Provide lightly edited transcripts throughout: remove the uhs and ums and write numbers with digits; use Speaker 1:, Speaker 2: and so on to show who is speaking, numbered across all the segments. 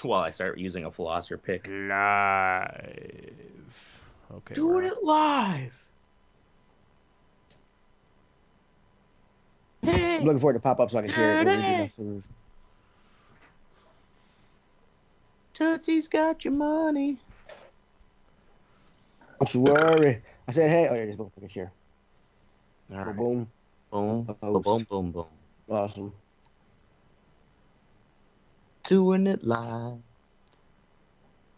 Speaker 1: Well, I start using a flosser pick.
Speaker 2: Live. Okay.
Speaker 3: Doing it live.
Speaker 1: Hey,
Speaker 3: I'm looking forward to pop-up so I can share it.
Speaker 1: Dirty. Tootsie's got your money.
Speaker 3: Don't you worry. I said, hey. Oh, yeah, just look I can share.
Speaker 1: All right.
Speaker 3: Boom.
Speaker 1: Boom, boom,
Speaker 3: Host.
Speaker 1: boom, boom, boom.
Speaker 3: Awesome.
Speaker 1: Doing it live.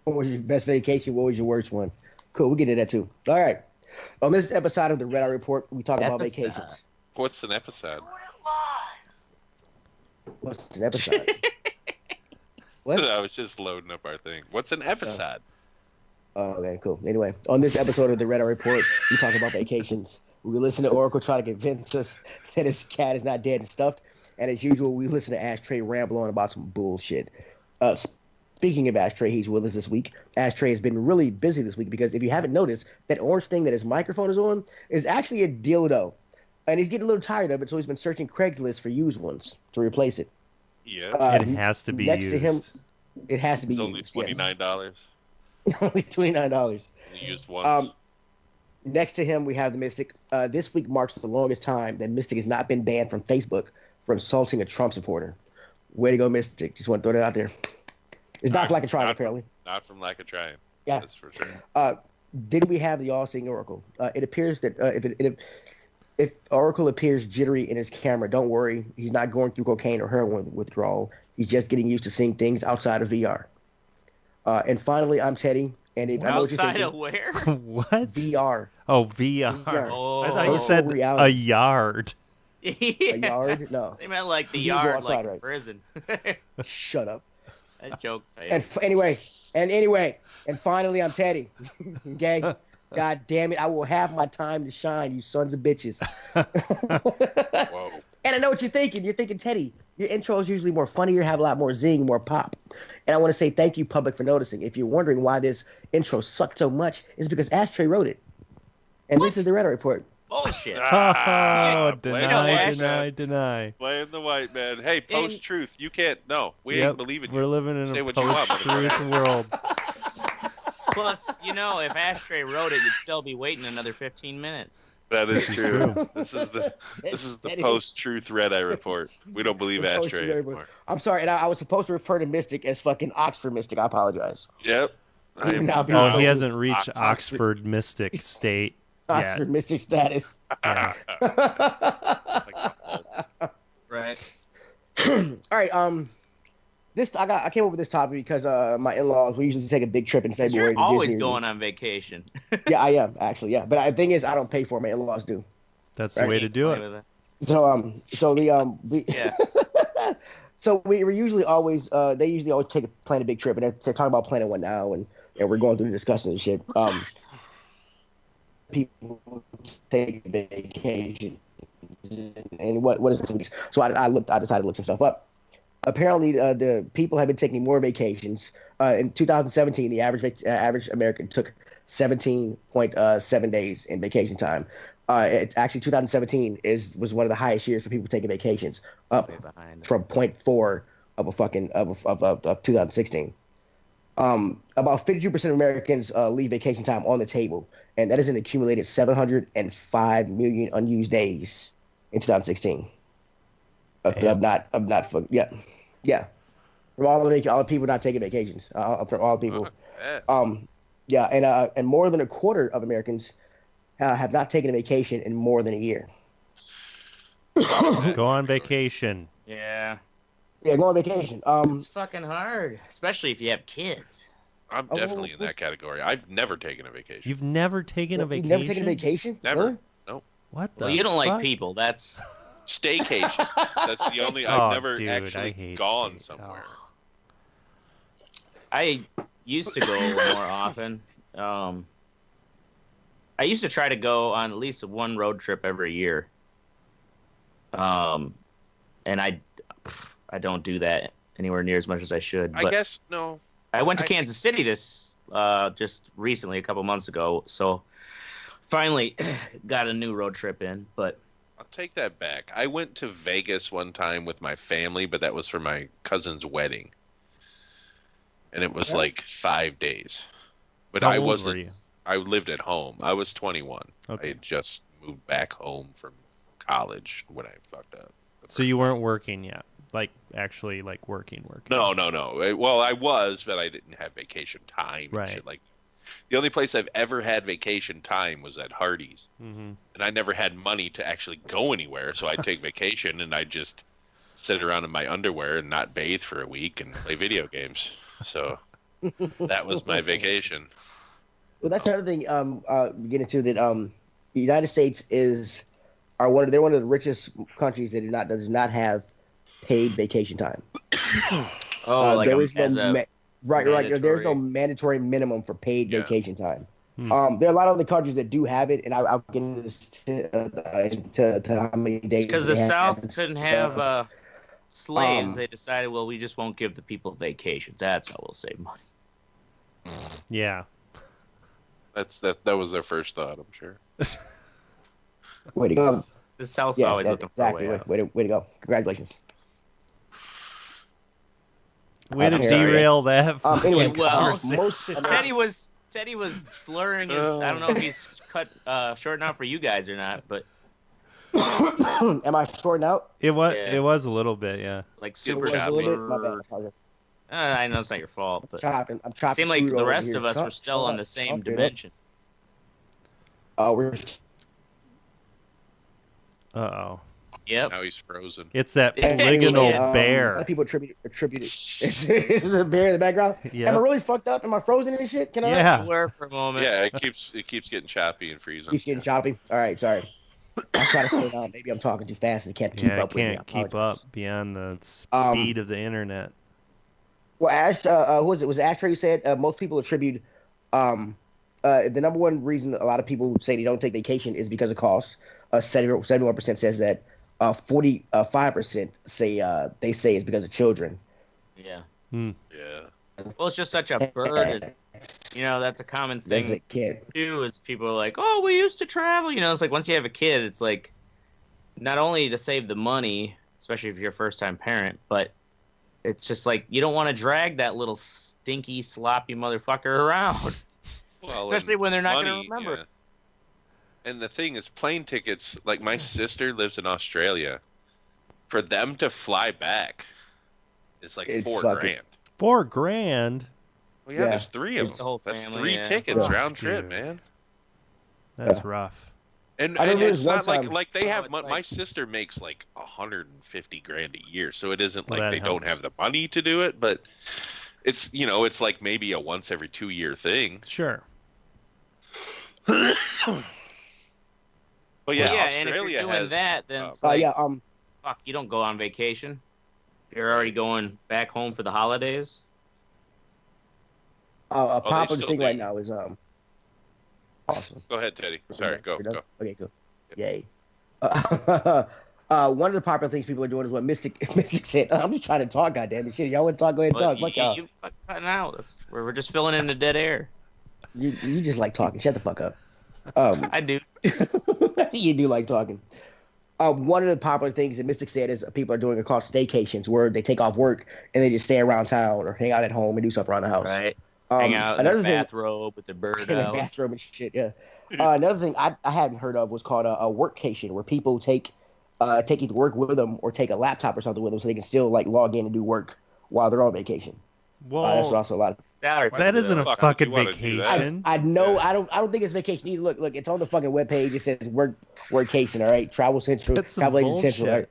Speaker 3: What was your best vacation? What was your worst one? Cool. We'll get to that too. All right. On this episode of the Red Eye Report, we talk about
Speaker 1: Episode.
Speaker 3: vacations.
Speaker 4: What's an episode?
Speaker 3: What's an episode? What?
Speaker 4: I was just loading up our thing. What's an episode?
Speaker 3: Oh, okay, cool. Anyway, on this episode of the Red Eye Report, we talk about vacations. We listen to Oracle try to convince us that his cat is not dead and stuffed. And as usual, we listen to Ashtray ramble on about some bullshit. Speaking of Ashtray, he's with us this week. Ashtray has been really busy this week because if you haven't noticed, that orange thing that his microphone is on is actually a dildo. And he's getting a little tired of it, so he's been searching Craigslist for used ones to replace it.
Speaker 4: Yeah.
Speaker 2: It has to be
Speaker 3: next
Speaker 2: used.
Speaker 3: to him, it has to be
Speaker 4: It's only
Speaker 3: used.
Speaker 4: $29.
Speaker 3: Yes. Only $29.
Speaker 4: Used once.
Speaker 3: Next to him, we have the Mystic. This week marks the longest time that Mystic has not been banned from Facebook for insulting a Trump supporter. Way to go, Mystic. Just want to throw that out there. It's not like a trial, apparently.
Speaker 4: Not from lack of trying.
Speaker 3: Yeah.
Speaker 4: That's for sure.
Speaker 3: Then we have the all-seeing Oracle. It appears that if Oracle appears jittery in his camera, don't worry. He's not going through cocaine or heroin withdrawal. He's just getting used to seeing things outside of VR. And finally, I'm Teddy. And if I know what you're
Speaker 1: Outside
Speaker 3: thinking,
Speaker 1: of where?
Speaker 2: What?
Speaker 3: VR.
Speaker 2: Oh, VR.
Speaker 3: VR.
Speaker 1: Oh,
Speaker 2: I thought you
Speaker 3: Oh,
Speaker 2: said
Speaker 3: reality.
Speaker 2: a yard.
Speaker 3: A
Speaker 1: yeah.
Speaker 3: yard? No.
Speaker 1: They meant like the
Speaker 3: You go
Speaker 1: yard,
Speaker 3: outside,
Speaker 1: like
Speaker 3: right?
Speaker 1: prison.
Speaker 3: Shut up.
Speaker 1: That joke.
Speaker 3: And anyway, and finally, I'm Teddy. Okay? God damn it. I will have my time to shine, you sons of bitches.
Speaker 4: Whoa.
Speaker 3: And I know what you're thinking. You're thinking, Teddy, your intro is usually more funnier, have a lot more zing, more pop. And I want to say thank you, public, for noticing. If you're wondering why this intro sucked so much, it's because Ashtray wrote it. And this is the Red Eye Report.
Speaker 1: Bullshit.
Speaker 2: Oh,
Speaker 4: blame
Speaker 2: deny,
Speaker 4: the white
Speaker 2: deny.
Speaker 4: man. Blame the white man. Hey, post-truth. You can't. No, we
Speaker 2: Yep,
Speaker 4: ain't believing you.
Speaker 2: we're living in
Speaker 4: Say
Speaker 2: a
Speaker 4: what you want,
Speaker 2: post-truth world.
Speaker 1: Plus, if Ashtray wrote it, you'd still be waiting another 15 minutes.
Speaker 4: That is true.
Speaker 2: true.
Speaker 4: This is the
Speaker 3: That is-
Speaker 4: post-truth Red Eye Report. We don't believe
Speaker 3: The
Speaker 4: Ashtray
Speaker 3: post-truth
Speaker 4: anymore.
Speaker 3: I'm sorry, and I was supposed to refer to Mystic as fucking Oxford Mystic. I apologize.
Speaker 4: Yep. I am
Speaker 3: Now be
Speaker 2: Oh,
Speaker 3: referred
Speaker 2: he
Speaker 3: to
Speaker 2: hasn't reached Oxford Mystic State yet.
Speaker 3: Oxford Mystic status.
Speaker 2: Yeah.
Speaker 1: Right.
Speaker 3: All right. I came up with this topic because my in-laws, we usually take a big trip in February.
Speaker 1: You're
Speaker 3: to
Speaker 1: always
Speaker 3: Disney.
Speaker 1: going on vacation.
Speaker 3: Yeah, I am actually. Yeah, but the thing is, I don't pay for it. My in-laws do.
Speaker 2: That's the way to do
Speaker 1: Play
Speaker 2: it.
Speaker 3: So
Speaker 1: Yeah.
Speaker 3: so we were usually always they usually always plan a big trip, and they're talking about planning one now, and we're going through the discussion and shit. People take vacation, and what is this? So I decided to look some stuff up. Apparently, the people have been taking more vacations. In 2017, the average American took 17.7 days in vacation time. It's actually 2017 was one of the highest years for people taking vacations, up
Speaker 1: Way behind.
Speaker 3: from 0.4 of 2016. About 52% of Americans leave vacation time on the table, and that is an accumulated 705 million unused days in 2016. I'm not yeah. From all the people not taking vacations, from all the people. And more than a quarter of Americans have not taken a vacation in more than a year.
Speaker 2: Go on vacation.
Speaker 1: Yeah.
Speaker 3: Yeah, go on vacation.
Speaker 1: It's fucking hard, especially if you have kids.
Speaker 4: I'm definitely in that category. I've never taken a vacation.
Speaker 2: You've never taken a vacation?
Speaker 3: You've never taken a vacation?
Speaker 4: Never.
Speaker 3: Really?
Speaker 4: Nope.
Speaker 2: What the
Speaker 1: Well, you don't like
Speaker 2: fuck?
Speaker 1: people. That's
Speaker 4: Staycation. That's the only.
Speaker 2: Oh,
Speaker 4: I've never
Speaker 2: dude, I
Speaker 4: actually
Speaker 2: hate
Speaker 4: gone
Speaker 2: stay-
Speaker 4: somewhere.
Speaker 2: oh.
Speaker 1: I used to go more often. I used to try to go on at least one road trip every year. And I don't do that anywhere near as much as I should.
Speaker 4: I
Speaker 1: But
Speaker 4: guess no.
Speaker 1: I went to
Speaker 4: I-
Speaker 1: Kansas City just recently, a couple months ago. So finally got a new road trip in. But
Speaker 4: I'll take that back. I went to Vegas one time with my family, but that was for my cousin's wedding. and it was like 5 days. But
Speaker 2: How
Speaker 4: I
Speaker 2: old
Speaker 4: wasn't.
Speaker 2: were you?
Speaker 4: I lived at home. I was 21.
Speaker 2: Okay.
Speaker 4: I had just moved back home from college when I fucked up.
Speaker 2: So you weren't working yet, like actually like working.
Speaker 4: No. Well, I was, but I didn't have vacation time and
Speaker 2: Right.
Speaker 4: shit like. The only place I've ever had vacation time was at Hardee's,
Speaker 2: Mm-hmm.
Speaker 4: and I never had money to actually go anywhere. So I'd take vacation and I'd just sit around in my underwear and not bathe for a week and play video games. So that was my vacation.
Speaker 3: Well, that's another thing. Get into that. The United States they're one of the richest countries that does not have paid vacation time.
Speaker 1: Like
Speaker 3: there is no
Speaker 1: as a
Speaker 3: right. There's no
Speaker 1: mandatory-
Speaker 3: mandatory minimum for paid
Speaker 4: Yeah.
Speaker 3: vacation time.
Speaker 2: Hmm.
Speaker 3: There are a lot of other countries that do have it, and I'll get into this to how many days.
Speaker 1: because the
Speaker 3: they have
Speaker 1: South
Speaker 3: and
Speaker 1: couldn't
Speaker 3: stuff.
Speaker 1: have slaves.
Speaker 3: Um,
Speaker 1: They decided, well, we just won't give the people vacations. That's how we'll save money.
Speaker 2: Yeah.
Speaker 4: That was their first thought, I'm sure.
Speaker 3: Way to go.
Speaker 1: The South's
Speaker 3: Yeah,
Speaker 1: always
Speaker 3: that's
Speaker 1: looking for a
Speaker 3: exactly.
Speaker 1: way out.
Speaker 3: Way to go. Congratulations.
Speaker 2: Way to
Speaker 3: Here,
Speaker 2: derail that.
Speaker 3: Anyway,
Speaker 1: Okay, well,
Speaker 3: most
Speaker 1: Teddy was slurring his. I don't know if he's cut short enough for you guys or not, but
Speaker 3: am I shorting out?
Speaker 2: It was.
Speaker 1: Yeah.
Speaker 2: It was a little bit. Yeah.
Speaker 1: like
Speaker 3: It
Speaker 1: super
Speaker 3: was a
Speaker 1: choppy.
Speaker 3: little bit. My bad. I apologize.
Speaker 1: I know it's not your fault, but it
Speaker 3: I'm chopping.
Speaker 1: seemed like
Speaker 3: food
Speaker 1: the
Speaker 3: over
Speaker 1: rest
Speaker 3: here.
Speaker 1: of us
Speaker 3: Chop,
Speaker 1: were still
Speaker 3: chop,
Speaker 1: on the same
Speaker 3: chop it up.
Speaker 1: dimension.
Speaker 3: We're
Speaker 2: Uh-oh.
Speaker 1: Yep.
Speaker 4: Now he's frozen.
Speaker 2: It's that
Speaker 1: Yeah,
Speaker 2: polygonal
Speaker 1: yeah.
Speaker 3: A lot
Speaker 2: bear.
Speaker 3: of people attribute it. Is a bear in the background?
Speaker 2: Yeah.
Speaker 3: Am I really fucked up? Am I frozen and shit? Can I?
Speaker 2: Yeah.
Speaker 1: Where for a moment.
Speaker 4: Yeah, it keeps getting choppy and freezing.
Speaker 3: Keeps getting choppy. All right, sorry. I'm trying to slow down. Maybe I'm talking too fast and can't keep
Speaker 2: Yeah, I
Speaker 3: up with me. I
Speaker 2: can't keep
Speaker 3: apologize.
Speaker 2: up beyond the speed of the internet.
Speaker 3: Well, who was it? Was it Ashtray who said most people attribute the number one reason a lot of people say they don't take vacation is because of cost. 71% says that. 45% say they say it's because of children.
Speaker 1: Yeah.
Speaker 2: Hmm.
Speaker 4: Yeah.
Speaker 1: Well, it's just such a burden. You know, that's a common
Speaker 3: As a
Speaker 1: thing
Speaker 3: kid.
Speaker 1: too. Is people are like, "Oh, we used to travel." You know, it's like once you have a kid, it's like not only to save the money, especially if you're a first-time parent, but it's just like you don't want to drag that little stinky, sloppy motherfucker around,
Speaker 4: Well,
Speaker 1: especially
Speaker 4: and
Speaker 1: when they're not going
Speaker 4: money,
Speaker 1: to remember.
Speaker 4: yeah. And the thing is, plane tickets. Like my sister lives in Australia. For them to fly back, it's like
Speaker 3: It's
Speaker 4: $4
Speaker 3: fucking-
Speaker 4: grand.
Speaker 2: $4,000.
Speaker 4: Well, yeah,
Speaker 3: Yeah.
Speaker 4: there's three of
Speaker 1: The
Speaker 4: them.
Speaker 1: whole
Speaker 4: That's
Speaker 1: family,
Speaker 4: 3
Speaker 1: yeah.
Speaker 4: tickets
Speaker 3: Fuck,
Speaker 4: round trip,
Speaker 2: dude.
Speaker 4: man.
Speaker 2: That's
Speaker 3: Yeah.
Speaker 2: rough.
Speaker 4: And,
Speaker 3: I
Speaker 4: and
Speaker 3: remember
Speaker 4: it's
Speaker 3: this one
Speaker 4: not like
Speaker 3: time-
Speaker 4: like they
Speaker 1: Oh,
Speaker 4: have
Speaker 1: it's
Speaker 4: my
Speaker 1: like-
Speaker 4: sister makes like 150 grand a year, so it isn't
Speaker 2: Well,
Speaker 4: like
Speaker 2: that
Speaker 4: they don't
Speaker 2: helps.
Speaker 4: have the money to do it, but it's like maybe a once every 2 year thing.
Speaker 2: Sure.
Speaker 4: But yeah,
Speaker 1: Yeah, and if
Speaker 4: Australia
Speaker 1: you're doing
Speaker 4: has
Speaker 1: that, then it's like,
Speaker 3: Yeah.
Speaker 1: fuck, you don't go on vacation. You're already going back home for the holidays.
Speaker 3: A
Speaker 4: they
Speaker 3: popular
Speaker 4: still
Speaker 3: thing
Speaker 4: do.
Speaker 3: right now is awesome.
Speaker 4: Go ahead, Teddy. Sorry, go.
Speaker 3: We're done?
Speaker 4: Go.
Speaker 3: Okay, cool. Yay. One of the popular things people are doing is what Mystic said. I'm just trying to talk, goddamn it, shit. Y'all want to talk? Go ahead and talk.
Speaker 1: But
Speaker 3: Fuck y'all.
Speaker 1: you cutting out. We're just filling in the dead air.
Speaker 3: You just like talking. Shut the fuck up.
Speaker 1: I do.
Speaker 3: You do like talking. One of the popular things that Mystic said is people are doing are called staycations, where they take off work and they just stay around town or hang out at home and do stuff around the house.
Speaker 1: Right. Hang out in
Speaker 3: Another
Speaker 1: their
Speaker 3: thing,
Speaker 1: bathrobe with their bird
Speaker 3: in the
Speaker 1: out.
Speaker 3: bathroom and shit. Yeah. Another thing I hadn't heard of was called a workcation, where people take either work with them or take a laptop or something with them so they can still like log in and do work while they're on vacation. That's
Speaker 2: Well,
Speaker 3: also a lot of.
Speaker 1: Salary.
Speaker 2: that isn't a
Speaker 4: fuck would
Speaker 2: fucking
Speaker 4: you wanna do that?
Speaker 2: vacation.
Speaker 3: I know. I don't think it's vacation either. Look. It's on the fucking webpage. It says workcation. All right. Travel Central.
Speaker 2: That's some
Speaker 3: Travel Agent Central. All right.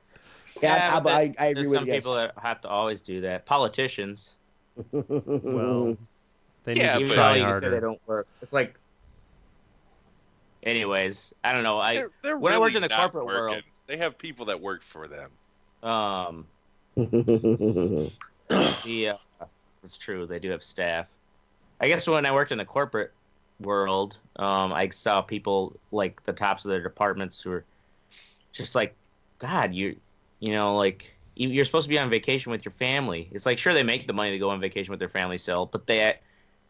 Speaker 2: bullshit.
Speaker 3: Yeah,
Speaker 1: but
Speaker 3: I agree
Speaker 1: there's
Speaker 3: with
Speaker 1: some
Speaker 3: you.
Speaker 1: people that have to always do that. Politicians.
Speaker 2: Well, they need
Speaker 4: Yeah,
Speaker 2: to
Speaker 1: Even
Speaker 2: try
Speaker 1: though you say they
Speaker 2: harder.
Speaker 1: don't work. It's like. Anyways, I don't know.
Speaker 4: They're
Speaker 1: when I
Speaker 4: really
Speaker 1: worked in the
Speaker 4: not
Speaker 1: corporate
Speaker 4: working.
Speaker 1: world,
Speaker 4: They have people that work for them.
Speaker 1: It's true. They do have staff. I guess when I worked in the corporate world, I saw people like the tops of their departments who were just like, God, like you're supposed to be on vacation with your family. It's like, sure, they make the money to go on vacation with their family still, but they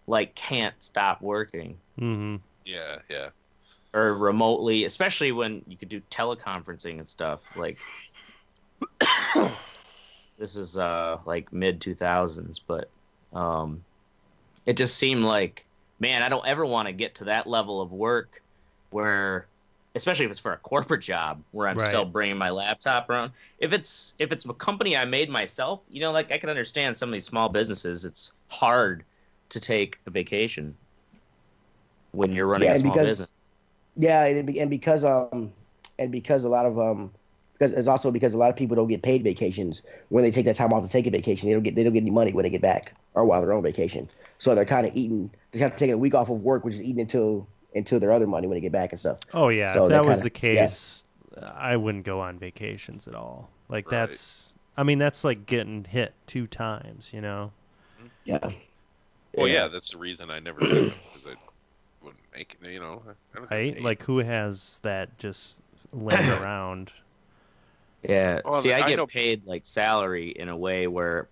Speaker 1: like can't stop working
Speaker 2: Mm-hmm.
Speaker 4: Yeah, yeah.
Speaker 1: or remotely, especially when you could do teleconferencing and stuff. Like this is like mid 2000s, but it just seemed like, man, I don't ever want to get to that level of work where, especially if it's for a corporate job where I'm still bringing my laptop around. If it's a company I made myself, like I can understand some of these small businesses. It's hard to take a vacation when you're running a small business.
Speaker 3: Yeah, and because a lot of because it's also because a lot of people don't get paid vacations when they take that time off to take a vacation. They don't get any money when they get back or while they're on vacation. So they're kind of eating. They're kind of taking a week off of work, which is eating until their other money when they get back and stuff.
Speaker 2: Oh yeah,
Speaker 3: so
Speaker 2: if that was the case, I wouldn't go on vacations at all. Like that's like getting hit 2 times,
Speaker 3: Yeah.
Speaker 4: Well, yeah, that's the reason I never did them, because I wouldn't make it.
Speaker 2: Right? Like who has that just laying around?
Speaker 1: Yeah.
Speaker 4: Well,
Speaker 1: See, I get
Speaker 4: know...
Speaker 1: paid like salary in a way where,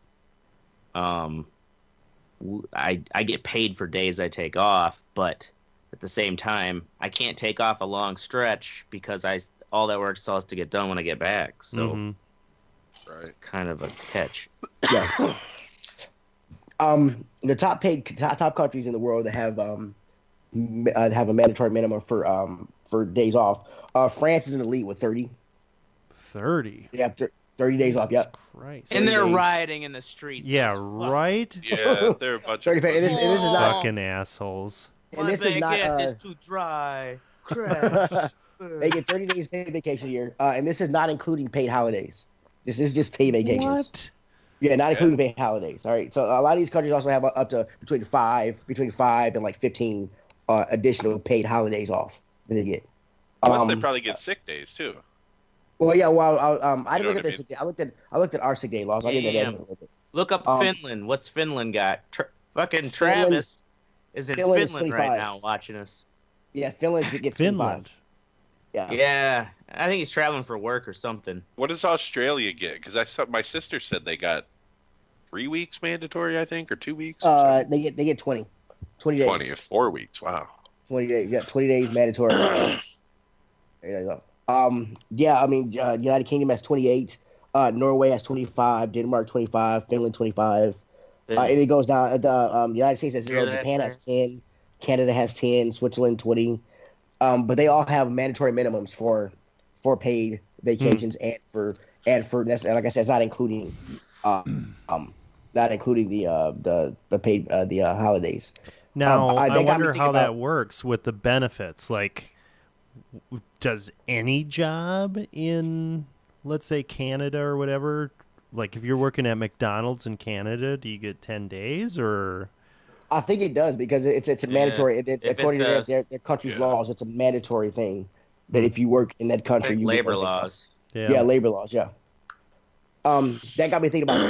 Speaker 1: I get paid for days I take off, but at the same time, I can't take off a long stretch because all that work still has to get done when I get back. So, kind of a catch.
Speaker 3: Yeah. The top countries in the world that have a mandatory minimum for days off. France is in the lead with 30.
Speaker 2: 30.
Speaker 3: Yeah, 30 days off. Yep.
Speaker 2: Christ.
Speaker 1: And they're rioting in the streets.
Speaker 2: Yeah, right.
Speaker 4: Yeah, they're a bunch
Speaker 3: 30
Speaker 4: of
Speaker 3: and this is not
Speaker 2: fucking assholes.
Speaker 3: and this is not
Speaker 1: is too dry. Crash.
Speaker 3: They get 30 days paid vacation a year, and this is not including paid holidays. This is just paid vacations.
Speaker 2: What?
Speaker 3: Yeah, not including paid holidays. All right, so a lot of these countries also have up to between five and like 15 additional paid holidays off that they get.
Speaker 4: Plus, they probably get sick days too.
Speaker 3: Well, yeah. Well, I didn't look at their sick day. I looked at our sick day laws. I didn't.
Speaker 1: Look up Finland. What's Finland got? Fucking
Speaker 3: Finland,
Speaker 1: Travis is in Finland right now watching us.
Speaker 3: Yeah, Finland gets 25.
Speaker 1: Yeah, I think he's traveling for work or something.
Speaker 4: What does Australia get? Because I saw my sister said they got 3 weeks mandatory, I think, or 2 weeks.
Speaker 3: They get 20 days.
Speaker 4: 20 or 4 weeks. Wow.
Speaker 3: 20 days. Yeah, 20 days mandatory. There you go. United Kingdom has 28. Norway has 25. Denmark 25. Finland 25. And it goes down. The United States has 0. Japan has 10. Canada has 10. Switzerland 20. But they all have mandatory minimums for paid vacations and for that's, like I said, it's not including the paid holidays.
Speaker 2: Now I wonder how that works with the benefits. Like, does any job in, let's say, Canada or whatever, like if you're working at McDonald's in Canada, do you get 10 days or?
Speaker 3: I think it does because it's a mandatory. According to their country's laws, it's a mandatory thing that if you work in that country, you
Speaker 1: labor laws.
Speaker 3: Yeah, labor laws. Yeah. That got me thinking about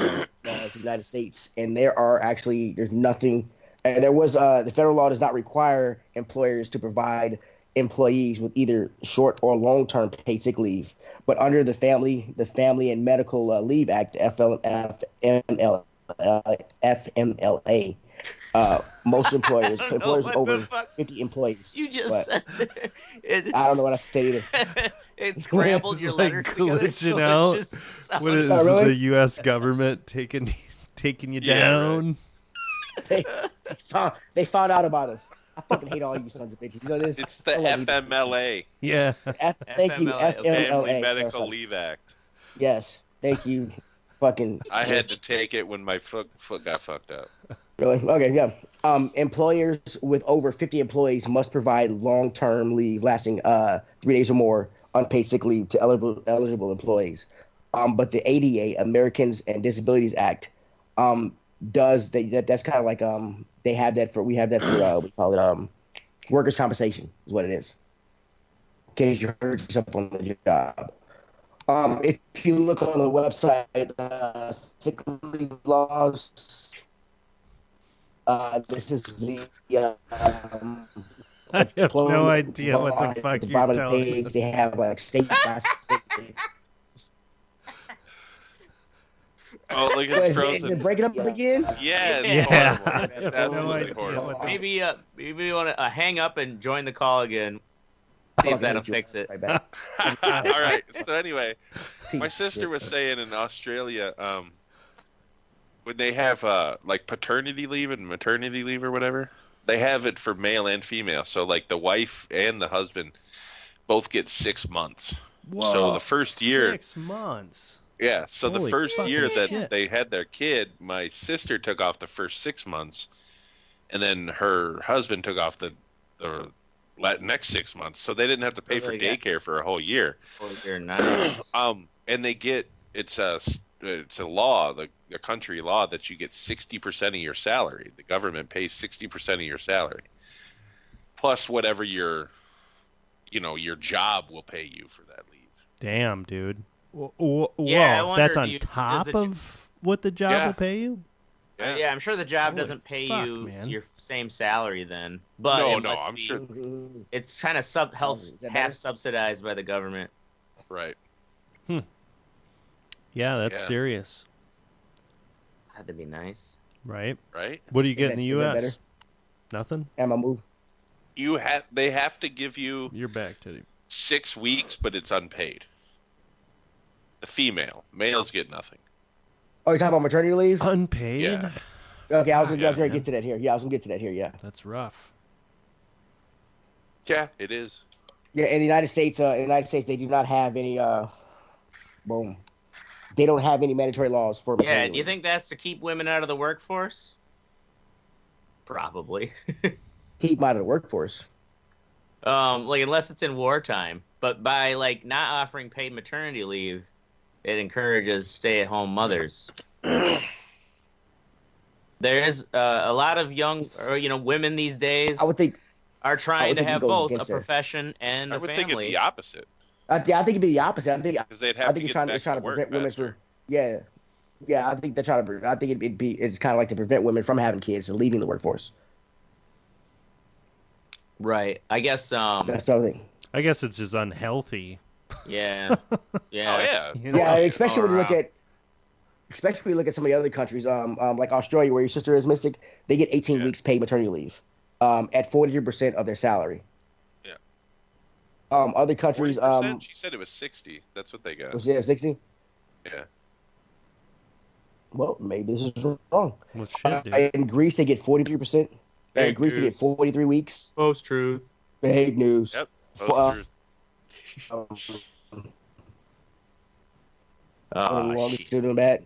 Speaker 3: the United States, and there's nothing. And there was the federal law does not require employers to provide employees with either short or long-term paid sick leave, but under the Family and Medical Leave Act, FMLA. Most employers over 50 employees.
Speaker 1: You just said it.
Speaker 3: I don't know what I said either.
Speaker 1: It scrambled your letters together.
Speaker 2: So out. What is
Speaker 3: really?
Speaker 2: the U.S. government taking you down?
Speaker 3: Right. They found out about us. I fucking hate all you sons of bitches. You know this?
Speaker 4: It's the FMLA.
Speaker 2: Yeah.
Speaker 3: Thank you, FMLA.
Speaker 4: Family Medical Leave Act.
Speaker 3: Yes, thank you. Fucking.
Speaker 4: I had to take it when my foot got fucked up.
Speaker 3: Really? Okay, yeah. Employers with over 50 employees must provide long-term leave lasting 3 days or more unpaid sick leave to eligible employees. But the ADA, Americans and Disabilities Act, that's kind of like we have that for we call it workers' compensation is what it is. In case you hurt yourself on the job. If you look on the website, sick leave laws. This is the.
Speaker 2: I have no idea what the fuck you're telling me.
Speaker 3: They have like state by state.
Speaker 4: Oh, look at Frozen.
Speaker 3: Is it breaking up again?
Speaker 4: Yeah,
Speaker 2: Yeah.
Speaker 4: horrible. That's absolutely horrible.
Speaker 1: Maybe you want to hang up and join the call again. See if that'll fix it.
Speaker 3: Right back.
Speaker 4: All right. So anyway, my sister was saying in Australia, when they have like paternity leave and maternity leave or whatever, they have it for male and female. So like the wife and the husband both get 6 months.
Speaker 2: Whoa,
Speaker 4: so the first year,
Speaker 2: 6 months.
Speaker 4: Yeah, so
Speaker 2: Holy
Speaker 4: the first year that
Speaker 2: shit.
Speaker 4: they had their kid, my sister took off the first 6 months, and then her husband took off the next 6 months. So they didn't have to pay for daycare for a whole year.
Speaker 1: Nice.
Speaker 4: And they get it's a law, the country law, that you get 60% of your salary. The government pays 60% of your salary, plus whatever your job will pay you for that leave.
Speaker 2: Damn, dude. Whoa,
Speaker 1: Yeah,
Speaker 2: that's on top of what the job will pay you?
Speaker 1: Yeah, I'm sure the job doesn't pay you your same salary then. But
Speaker 4: no, I'm sure
Speaker 1: it's kind of half subsidized by the government.
Speaker 4: Right.
Speaker 2: Yeah, that's serious.
Speaker 1: That'd be nice.
Speaker 2: Right.
Speaker 4: Right.
Speaker 2: What do you get in the U.S.? Nothing?
Speaker 3: Am I move?
Speaker 4: They have to give you.
Speaker 2: You're back, Teddy.
Speaker 4: 6 weeks, but it's unpaid. The males get nothing.
Speaker 3: Oh, you're talking about maternity leave?
Speaker 2: Unpaid?
Speaker 4: Yeah.
Speaker 3: Okay, I was going to get to that here. Yeah, I was going to get to that here, yeah.
Speaker 2: That's rough.
Speaker 4: Yeah, it is.
Speaker 3: Yeah, in the United States, they do not have any, they don't have any mandatory laws for maternity leave.
Speaker 1: Do you think that's to keep women out of the workforce? Probably.
Speaker 3: Keep them out of the workforce.
Speaker 1: Unless it's in wartime. But by, not offering paid maternity leave, it encourages stay-at-home mothers. There is a lot of young, women these days.
Speaker 3: I would think
Speaker 1: are trying to have both a profession and a family.
Speaker 4: I would think it'd be the opposite.
Speaker 3: I think it'd be the opposite. I think
Speaker 4: it's
Speaker 3: trying to prevent women from. Yeah, I think they're trying to. I think it's kind of like to prevent women from having kids and leaving the workforce.
Speaker 1: Right. I guess.
Speaker 3: That's the other thing.
Speaker 2: I guess it's just unhealthy.
Speaker 1: Yeah. Yeah.
Speaker 4: Oh yeah.
Speaker 3: Yeah, especially when you look at some of the other countries, like Australia, where your sister is Mystic, they get 18 weeks paid maternity leave, at 43% of their salary.
Speaker 4: Yeah.
Speaker 3: Other countries,
Speaker 4: she said it was 60. That's what they got.
Speaker 3: Was it 60?
Speaker 4: Yeah.
Speaker 3: Well, maybe this is wrong.
Speaker 2: Well, shit, dude.
Speaker 3: In Greece, they get 43%. In Greece, they get 43 weeks.
Speaker 1: Post-truth.
Speaker 3: Fake news.
Speaker 4: Yep. Post-truth.
Speaker 3: Still doing bad.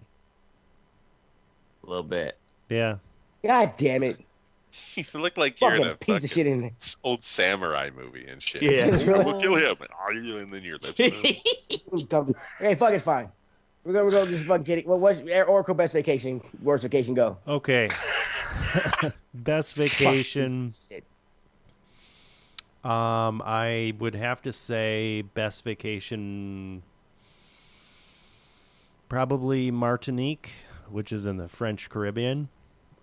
Speaker 1: A little bit.
Speaker 2: Yeah.
Speaker 3: God damn it!
Speaker 4: You look like you're in a
Speaker 3: piece of shit in
Speaker 4: old samurai movie and shit.
Speaker 1: Yeah.
Speaker 4: We'll kill him. And then your lips.
Speaker 3: Hey, fuck it, fine. We're gonna go just fucking kidding. Well, what's Oracle best vacation? Worst vacation go?
Speaker 2: Okay. Best vacation. I would have to say best vacation probably Martinique, which is in the French Caribbean.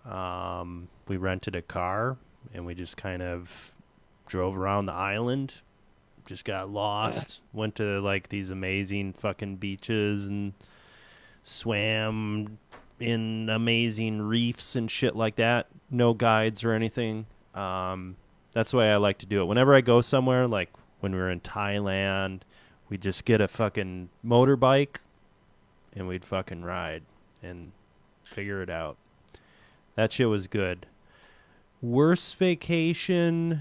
Speaker 2: We rented a car and we just kind of drove around the island, just got lost, went to these amazing fucking beaches and swam in amazing reefs and shit like that. No guides or anything. That's the way I like to do it. Whenever I go somewhere, like when we were in Thailand, we'd just get a fucking motorbike and we'd fucking ride and figure it out. That shit was good. Worst vacation,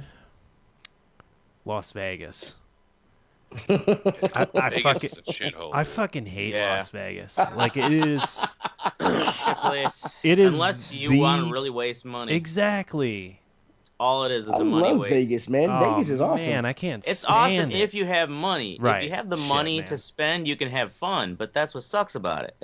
Speaker 2: Las Vegas. I fucking hate Las Vegas. Like it is
Speaker 1: shit place.
Speaker 2: It is
Speaker 1: unless you want to really waste money.
Speaker 2: Exactly.
Speaker 1: All it is
Speaker 3: I
Speaker 1: a money
Speaker 3: love
Speaker 1: waste.
Speaker 3: Vegas, man. Vegas is awesome.
Speaker 2: Man, I can't
Speaker 1: It's
Speaker 2: stand
Speaker 1: awesome
Speaker 2: it.
Speaker 1: if you have money.
Speaker 2: Right.
Speaker 1: If you have the
Speaker 2: Shit,
Speaker 1: money
Speaker 2: man.
Speaker 1: to spend, you can have fun. But that's what sucks about it.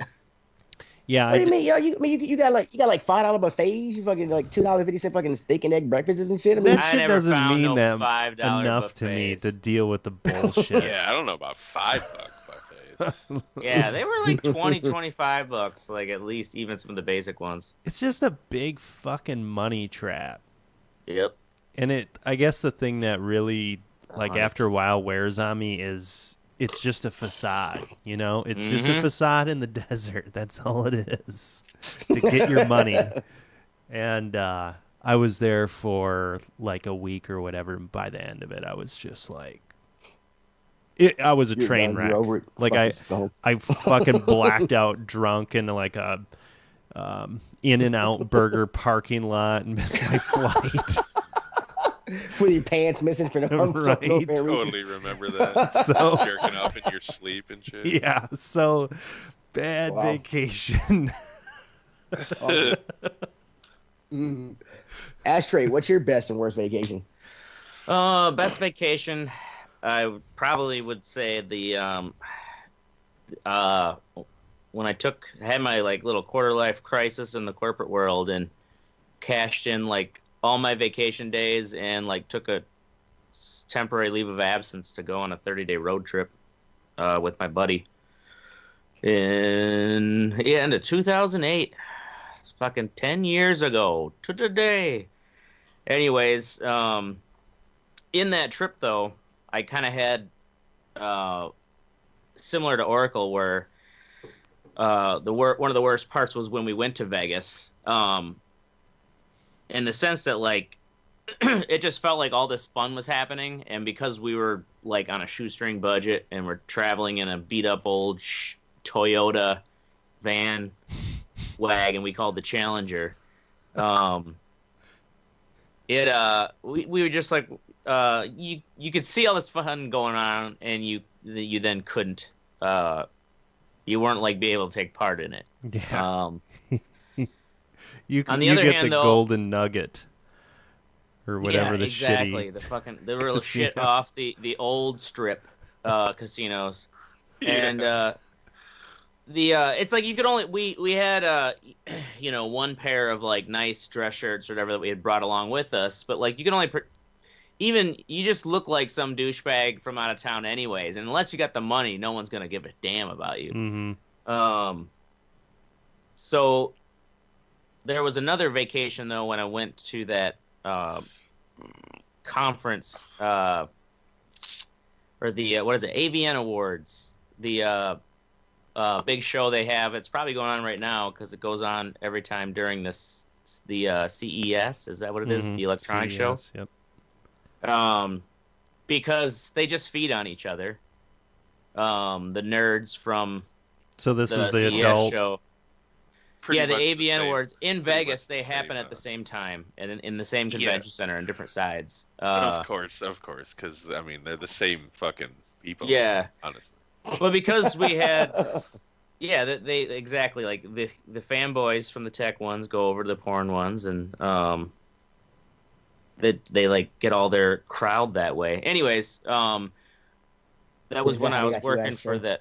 Speaker 2: Yeah,
Speaker 3: What do you mean? Yo, you got like $5 buffets. You fucking like $2.50 fucking steak and egg breakfasts and shit. I mean,
Speaker 2: that
Speaker 1: I
Speaker 2: shit
Speaker 1: never
Speaker 2: doesn't
Speaker 1: found
Speaker 2: mean
Speaker 1: no
Speaker 2: that
Speaker 1: $5
Speaker 2: enough to me
Speaker 1: buffets.
Speaker 2: to deal with the bullshit.
Speaker 4: Yeah, I don't know about $5 buffets.
Speaker 1: Yeah, they were like $20-$25, like at least, even some of the basic ones.
Speaker 2: It's just a big fucking money trap.
Speaker 1: Yep.
Speaker 2: And I guess the thing that really, after a while wears on me is it's just a facade, you know? It's just a facade in the desert. That's all it is, to get your money. And I was there for like a week or whatever, and by the end of it, I was just like, I was a train wreck.
Speaker 3: Over it.
Speaker 2: Like I fucking blacked out drunk in like a In-N-Out Burger parking lot and miss my flight.
Speaker 3: With your pants missing for no
Speaker 2: Right.
Speaker 3: reason.
Speaker 4: Totally remember that.
Speaker 2: So
Speaker 4: Jerking off in your sleep and shit.
Speaker 2: yeah, so bad
Speaker 3: Wow.
Speaker 2: vacation.
Speaker 3: Ashtray, what's your best and worst vacation?
Speaker 1: Best vacation, I probably would say the when I had my like little quarter life crisis in the corporate world and cashed in like all my vacation days and like took a temporary leave of absence to go on a 30-day road trip with my buddy in end of 2008. It's fucking 10 years ago to today. Anyways, in that trip though, I kind of had similar to Oracle where one of the worst parts was when we went to Vegas. In the sense that like it just felt like all this fun was happening, and because we were like on a shoestring budget and we're traveling in a beat up old Toyota van wagon we called the Challenger, we were just like you could see all this fun going on, and you then couldn't you weren't like be able to take part in it.
Speaker 2: Yeah. You
Speaker 1: on the
Speaker 2: you
Speaker 1: other
Speaker 2: get
Speaker 1: hand,
Speaker 2: the
Speaker 1: though,
Speaker 2: golden nugget or whatever the
Speaker 1: exactly.
Speaker 2: shitty
Speaker 1: The real shit off the old strip casinos. And it's like you could only we had one pair of like nice dress shirts or whatever that we had brought along with us, but like you can only even you just look like some douchebag from out of town anyways, and unless you got the money, no one's gonna give a damn about you.
Speaker 2: Mm-hmm.
Speaker 1: So there was another vacation though when I went to that conference or the what is it, AVN Awards, the big show they have. It's probably going on right now because it goes on every time during the CES. Is that what it is?
Speaker 2: Mm-hmm.
Speaker 1: The electronic show.
Speaker 2: Yep.
Speaker 1: Because they just feed on each other. The nerds from
Speaker 2: So this is the
Speaker 1: CES
Speaker 2: adult
Speaker 1: show.
Speaker 4: Pretty
Speaker 1: Yeah, the
Speaker 4: much
Speaker 1: AVN
Speaker 4: same-
Speaker 1: Awards in
Speaker 4: pretty
Speaker 1: Vegas,
Speaker 4: much
Speaker 1: they
Speaker 4: the
Speaker 1: happen
Speaker 4: same,
Speaker 1: at the same time and in the same
Speaker 4: Yeah.
Speaker 1: convention center on different sides.
Speaker 4: Of course, because I mean they're the same fucking people.
Speaker 1: Yeah,
Speaker 4: honestly.
Speaker 1: but because we had, they exactly like the fanboys from the tech ones go over to the porn ones, and they like get all their crowd that way. Anyways, that was when I was working for that.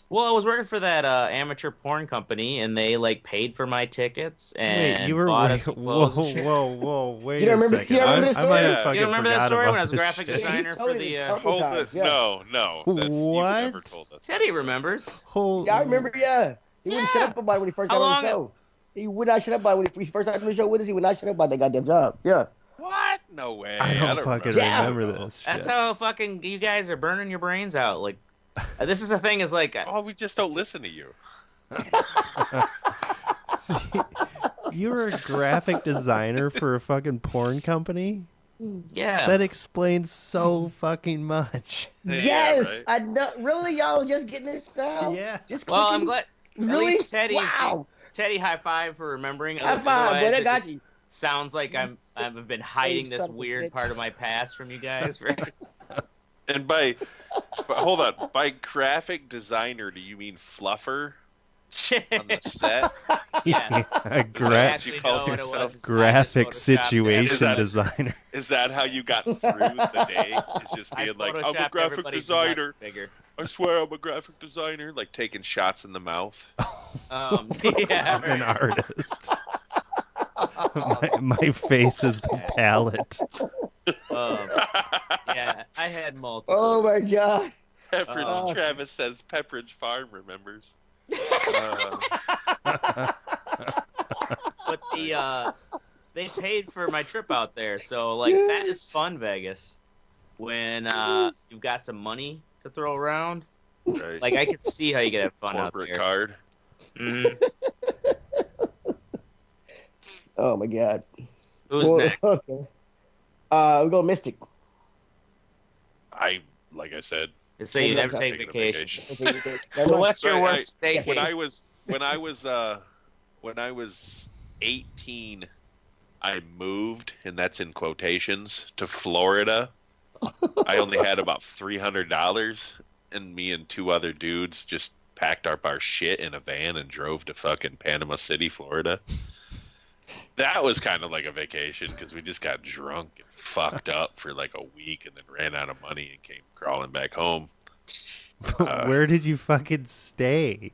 Speaker 1: Well, I was working for that amateur porn company, and they like paid for my tickets and
Speaker 2: Wait, you were
Speaker 1: bought us some clothes. and shit.
Speaker 2: whoa, wait
Speaker 3: You don't
Speaker 2: a
Speaker 3: remember-
Speaker 2: second.
Speaker 3: you don't remember the
Speaker 2: I might have
Speaker 3: story?
Speaker 2: fucking
Speaker 1: You remember that
Speaker 2: forgot
Speaker 1: story
Speaker 2: about
Speaker 1: when I was
Speaker 2: this
Speaker 1: graphic
Speaker 2: shit.
Speaker 1: designer
Speaker 3: He's
Speaker 1: for
Speaker 3: told
Speaker 1: the
Speaker 3: it a couple
Speaker 4: Hold
Speaker 3: times,
Speaker 4: it.
Speaker 3: yeah.
Speaker 4: No. That's, you've
Speaker 2: What?
Speaker 4: never told us.
Speaker 1: Teddy
Speaker 4: that.
Speaker 1: remembers.
Speaker 2: Hold...
Speaker 3: Yeah, I remember. Yeah, he wouldn't shut up about it when he first
Speaker 1: How
Speaker 3: got on
Speaker 1: long-
Speaker 3: the show. He would not shut up about it when he first got on the show with us. He would not shut up about that goddamn job. Yeah.
Speaker 4: What? No way.
Speaker 2: I don't fucking
Speaker 3: Yeah.
Speaker 2: remember this.
Speaker 1: That's
Speaker 2: shit.
Speaker 1: how fucking you guys are burning your brains out. Like, this is the thing. Is like,
Speaker 4: Oh, we just don't listen to you.
Speaker 2: See, you were a graphic designer for a fucking porn company?
Speaker 1: yeah.
Speaker 2: That explains so fucking much.
Speaker 3: Yes,
Speaker 4: right?
Speaker 3: I know. Really, y'all just getting this now?
Speaker 2: Yeah.
Speaker 3: Just
Speaker 1: Well, I'm
Speaker 3: clicking?
Speaker 1: glad.
Speaker 3: Really?
Speaker 1: At least
Speaker 3: Wow.
Speaker 1: Teddy, high five for remembering.
Speaker 3: High five,
Speaker 1: Otherwise,
Speaker 3: boy. That
Speaker 1: it
Speaker 3: got
Speaker 1: just
Speaker 3: you.
Speaker 1: Sounds like I've been hiding this
Speaker 3: son of a
Speaker 1: weird
Speaker 3: bitch.
Speaker 1: part of my past from you guys. For...
Speaker 4: And but hold on. By graphic designer, do you mean fluffer on the set?
Speaker 1: Yeah.
Speaker 2: A
Speaker 1: I actually know what it was. I just
Speaker 2: graphic
Speaker 1: photoshopped it.
Speaker 2: situation
Speaker 4: Is that-
Speaker 2: designer.
Speaker 4: Is that how you got through the day? Is just
Speaker 1: I
Speaker 4: being like, I'm a
Speaker 1: photoshopped
Speaker 4: graphic
Speaker 1: everybody's nut
Speaker 4: designer.
Speaker 1: figure.
Speaker 4: I swear I'm a graphic designer. Like taking shots in the mouth.
Speaker 1: Yeah.
Speaker 2: An artist. my face is the palette.
Speaker 1: Yeah, I had multiple.
Speaker 3: Oh my god.
Speaker 4: Pepperidge. Travis says Pepperidge Farm remembers.
Speaker 1: But they paid for my trip out there, so like that is
Speaker 3: Yes.
Speaker 1: fun, Vegas. When you've got some money to throw around,
Speaker 4: Right.
Speaker 1: like I could see how you could have fun out
Speaker 4: corporate
Speaker 1: there.
Speaker 4: card.
Speaker 1: Mhm.
Speaker 3: Oh my god.
Speaker 1: Who's
Speaker 3: Well,
Speaker 1: next?
Speaker 3: Okay. We go Mystic.
Speaker 4: Like I said,
Speaker 1: So you
Speaker 3: I'm
Speaker 1: never
Speaker 3: not
Speaker 1: take
Speaker 4: taking a
Speaker 1: vacation.
Speaker 3: Well,
Speaker 1: what's your
Speaker 4: Right,
Speaker 1: worst
Speaker 4: when
Speaker 1: vacation?
Speaker 4: I was when I was 18, I moved, and that's in quotations, to Florida. I only had about $300, and me and two other dudes just packed up our shit in a van and drove to fucking Panama City, Florida. That was kind of like a vacation because we just got drunk and fucked up for like a week and then ran out of money and came crawling back home.
Speaker 2: Where did you fucking stay?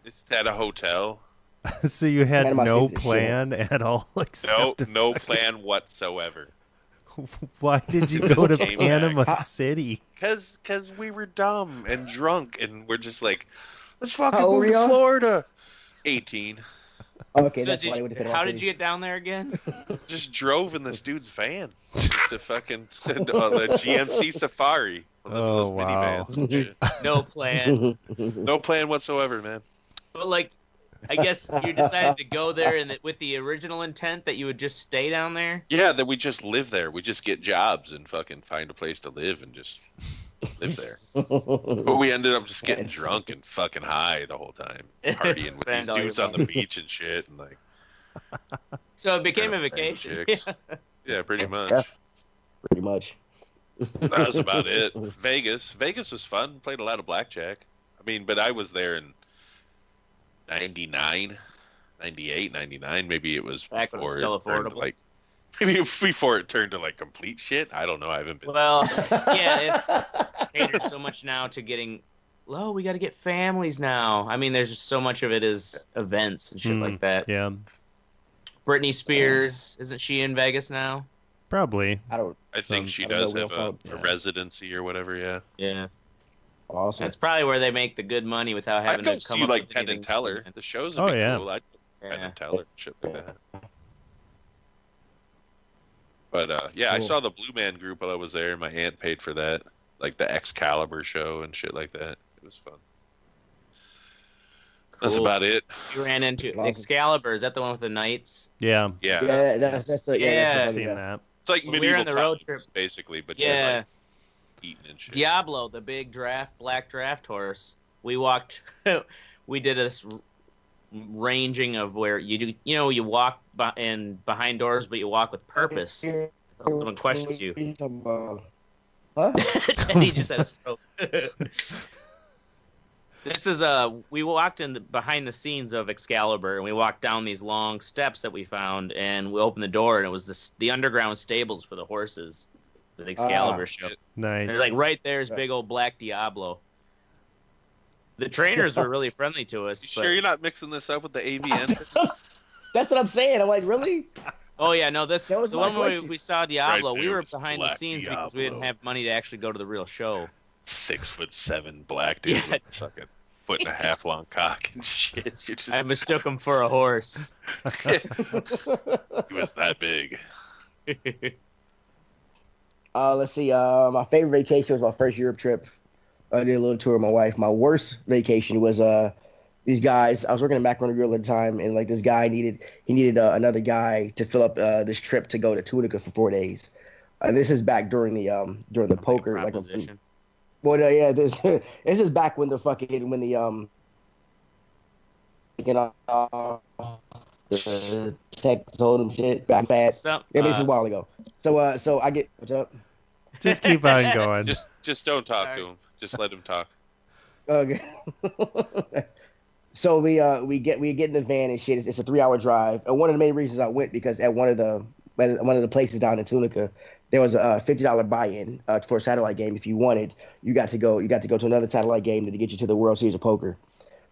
Speaker 4: It's at a hotel.
Speaker 2: So you had
Speaker 3: Panama
Speaker 2: no
Speaker 3: City's
Speaker 2: plan at all?
Speaker 4: No plan whatsoever.
Speaker 2: Why did you go to
Speaker 4: Came
Speaker 2: Panama
Speaker 4: back.
Speaker 2: City?
Speaker 4: Cause we were dumb and drunk and we're just like, let's fucking
Speaker 3: How old
Speaker 4: move
Speaker 3: were
Speaker 4: to
Speaker 3: y'all?
Speaker 4: Florida. 18.
Speaker 3: Okay,
Speaker 1: So
Speaker 3: that's why I went to Panama
Speaker 1: how
Speaker 3: City.
Speaker 1: did you get down there again?
Speaker 4: Just drove in this dude's van. Just to fucking the GMC Safari. One of
Speaker 2: Oh,
Speaker 4: those
Speaker 2: wow.
Speaker 4: minivans.
Speaker 1: No plan.
Speaker 4: No plan whatsoever, man.
Speaker 1: But like, I guess you decided to go there and with the original intent that you would just stay down there.
Speaker 4: Yeah, that we just live there. We just get jobs and fucking find a place to live and just live there. But we ended up just getting drunk and fucking high the whole time, partying with these
Speaker 1: Spend all your
Speaker 4: dudes on the beach and shit, and like
Speaker 1: So it became a
Speaker 4: banging
Speaker 1: vacation.
Speaker 4: chicks. Yeah, pretty much.
Speaker 3: Yeah. Pretty much.
Speaker 4: That was about it. Vegas was fun. Played a lot of blackjack. I mean, but I was there in 99, 98, 99. Maybe it was
Speaker 1: Back when it
Speaker 4: before
Speaker 1: was still
Speaker 4: it turned to,
Speaker 1: affordable.
Speaker 4: like, maybe before it turned to like complete shit. I don't know. I haven't been.
Speaker 1: Well, yeah, it caters so much now to getting. Oh, we got to get families now. I mean, there's just so much of it is events and shit like that.
Speaker 2: Yeah,
Speaker 1: Britney Spears, isn't she in Vegas now?
Speaker 2: probably.
Speaker 3: I don't.
Speaker 4: I think she
Speaker 3: I don't
Speaker 4: does
Speaker 3: know
Speaker 4: have
Speaker 3: real
Speaker 4: a
Speaker 3: fun.
Speaker 4: residency or whatever. Yeah.
Speaker 1: Yeah,
Speaker 3: Awesome.
Speaker 1: that's probably where they make the good money without
Speaker 4: I'd
Speaker 1: having
Speaker 4: go
Speaker 1: to come
Speaker 4: see
Speaker 1: up
Speaker 4: like
Speaker 1: with
Speaker 4: Penn
Speaker 1: anything
Speaker 4: and Teller.
Speaker 1: different.
Speaker 4: The shows would
Speaker 2: Oh,
Speaker 4: be
Speaker 2: yeah.
Speaker 4: cool. I'd go Penn
Speaker 1: Yeah.
Speaker 4: and Teller, shit like that. But yeah, I
Speaker 3: Cool.
Speaker 4: saw the Blue Man Group while I was there. My aunt paid for that, like the Excalibur show and shit like that. It was fun. That's
Speaker 1: Cool.
Speaker 4: about it.
Speaker 1: You ran into
Speaker 3: Awesome.
Speaker 1: Excalibur. Is that the one with the knights?
Speaker 2: Yeah,
Speaker 4: Yeah,
Speaker 3: Yeah, that's the
Speaker 1: Yeah.
Speaker 3: that's the
Speaker 2: I've
Speaker 3: funny
Speaker 2: seen
Speaker 3: guy.
Speaker 2: that.
Speaker 4: it's like
Speaker 1: When we were
Speaker 4: medieval
Speaker 1: on the road
Speaker 4: times,
Speaker 1: trip-
Speaker 4: basically, but
Speaker 1: Yeah.
Speaker 4: you're like eating and shit.
Speaker 1: Diablo, the big black draft horse. We walked. We did this ranging of where you do. You know, you walk behind doors, but you walk with purpose. Someone questions you.
Speaker 3: Huh?
Speaker 1: Teddy just had a stroke. This is we walked behind the scenes of Excalibur, and we walked down these long steps that we found, and we opened the door, and it was the underground stables for the horses, the Excalibur show.
Speaker 2: Nice.
Speaker 1: There's like right there's big old black Diablo. The trainers were really friendly to us.
Speaker 4: You
Speaker 1: but-
Speaker 4: sure you're not mixing this up with the AVN?
Speaker 3: That's what I'm saying. I'm like, really?
Speaker 1: Oh yeah, no,
Speaker 3: That was
Speaker 1: the
Speaker 3: my
Speaker 1: one where
Speaker 3: question.
Speaker 1: we saw Diablo.
Speaker 4: Right
Speaker 1: We
Speaker 4: there
Speaker 1: were
Speaker 4: was
Speaker 1: behind the
Speaker 4: Black
Speaker 1: scenes because we didn't
Speaker 4: Diablo.
Speaker 1: have money to actually go to the real show.
Speaker 4: 6'7" black dude
Speaker 1: Yeah.
Speaker 4: with a fucking foot and a half long cock and shit. You're just,
Speaker 1: I mistook him for a horse.
Speaker 4: he was that big.
Speaker 3: Let's see. My favorite vacation was my first Europe trip. I did a little tour with my wife. My worst vacation was these guys. I was working at Macaroni Grill at the time, and like this guy needed another guy to fill up this trip to go to Tunica for 4 days. This is back during the poker, like
Speaker 1: Proposition.
Speaker 3: well, yeah, this is back when the the tech told him shit back fast.
Speaker 1: So,
Speaker 3: Yeah, this is a while ago. So I get what's up.
Speaker 2: Just keep on going.
Speaker 4: Just don't talk to him. Just let him talk.
Speaker 3: Okay. So we get in the van and shit. It's a 3-hour drive. And one of the main reasons I went because at one of the places down in Tunica, there was a $50 buy-in for a satellite game. If you wanted, you got to go to another satellite game to get you to the World Series of Poker.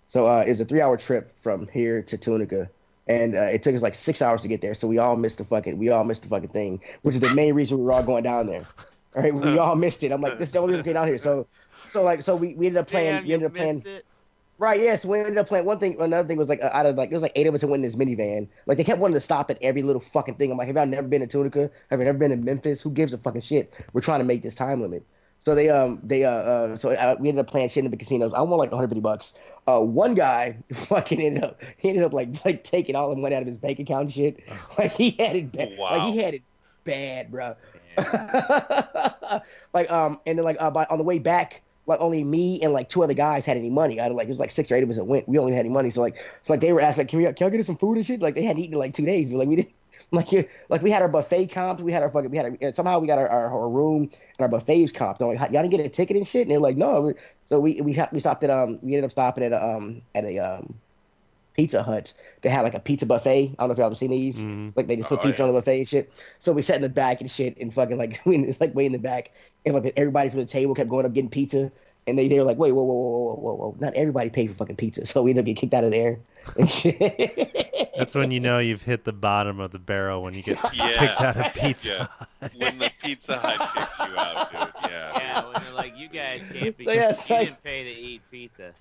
Speaker 3: So it's a 3-hour trip from here to Tunica, and it took us like 6 hours to get there. So we all missed the fucking thing, which is the main reason we were all going down there. All right, we all missed it. I'm like, this is the only reason we get down here. So we ended up playing.
Speaker 1: Damn,
Speaker 3: We ended up playing.
Speaker 1: missed it.
Speaker 3: Right, yeah. So we ended up playing one thing. Another thing was like out of like it was like 8 of us that went in this minivan. Like they kept wanting to stop at every little fucking thing. I'm like, have y'all never been to Tunica? Have you never been to Memphis? Who gives a fucking shit? We're trying to make this time limit. So we ended up playing shit in the casinos. I won like $150. One guy fucking ended up like taking all the money out of his bank account and shit. Like he had it bad.
Speaker 4: Wow.
Speaker 3: Like he had it bad, bro. Like and then like on the way back like only me and like 2 other guys had any money. Out of like it was like 6 or 8 of us that went. We only had any money. So like they were asking, like, can I get us some food and shit? Like they hadn't eaten in like 2 days. Like we didn't. Like we had our buffet comps, somehow we got our room and our buffet was comped. I'm like, y'all didn't get a ticket and shit, and they're like, no. So we stopped at we ended up stopping at a Pizza Hut. They had like a pizza buffet. I don't know if y'all ever seen these. Like they just put pizza on the buffet and shit. So we sat in the back and shit and fucking like we like way in the back, and like everybody from the table kept going up getting pizza, and they were like, wait, whoa, not everybody paid for fucking pizza. So we ended up getting kicked out of there. And shit.
Speaker 2: That's when you know you've hit the bottom of the barrel when you get kicked out of Pizza Hut.
Speaker 4: When the Pizza Hut kicks you out, dude. Yeah.
Speaker 1: Yeah, when they're like, you guys can't be.
Speaker 3: So, yeah,
Speaker 1: you didn't pay to eat pizza.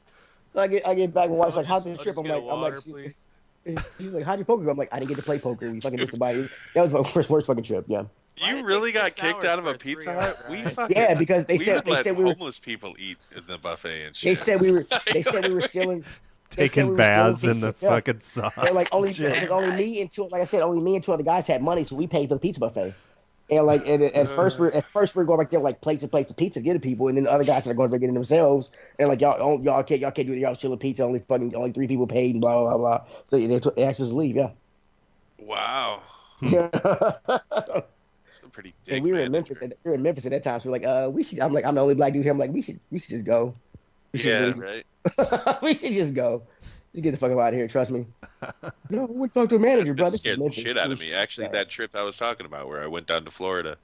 Speaker 3: So I get back and watch like, how's the trip? I'm like,
Speaker 1: water, please.
Speaker 3: She's like, how'd you poker go? I'm like, I didn't get to play poker. We fucking missed the buy. That was my first worst fucking trip. Yeah.
Speaker 4: You really got kicked out of a Pizza Hut? We fucking
Speaker 3: because they said we were
Speaker 4: homeless people eat in the buffet and shit.
Speaker 3: They said we were stealing.
Speaker 2: Taking baths in the fucking sauce.
Speaker 3: They're like it was only me and 2. Like I said, only me and 2 other guys had money, so we paid for the pizza buffet. And like at first we're going back there like plates and plates of pizza to get to people, and then the other guys are going to get it themselves. And like y'all can't do it. Y'all stealing pizza. Only 3 people paid and blah blah blah. So they asked us to leave. Yeah.
Speaker 4: Wow.
Speaker 3: Yeah.
Speaker 4: Pretty.
Speaker 3: And we were in Memphis. We were in Memphis at that time. So we're like, we should. I'm the only black dude here. I'm like, we should just go.
Speaker 4: Right.
Speaker 3: We should just go. Just get the fuck out of here. Trust me. No, we talk to a manager, bro. This
Speaker 4: scared the shit out of me. Actually, that trip I was talking about, where I went down to Florida,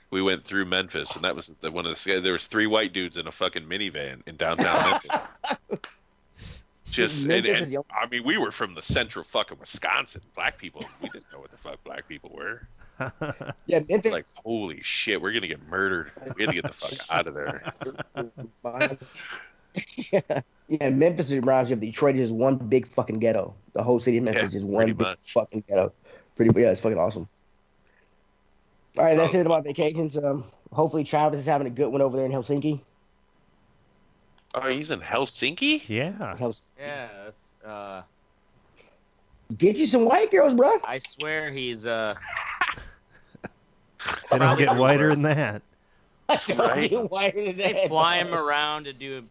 Speaker 4: we went through Memphis, and that was one of the. There was 3 white dudes in a fucking minivan in downtown Memphis. I mean, we were from the central fucking Wisconsin. Black people, we didn't know what the fuck black people were.
Speaker 3: Yeah, Memphis.
Speaker 4: Like, holy shit, we're gonna get murdered. We had to get the fuck out of there.
Speaker 3: Yeah, Memphis reminds you of Detroit. Is one big fucking ghetto. The whole city of Memphis is one big fucking ghetto. It's fucking awesome. All right, that's it about vacations. Hopefully Travis is having a good one over there in Helsinki.
Speaker 4: Oh, he's in Helsinki?
Speaker 2: Yeah.
Speaker 1: Yeah, that's
Speaker 3: Get you some white girls, bro.
Speaker 1: I swear he's
Speaker 2: They don't get whiter than that.
Speaker 4: Right?
Speaker 1: They fly him around to do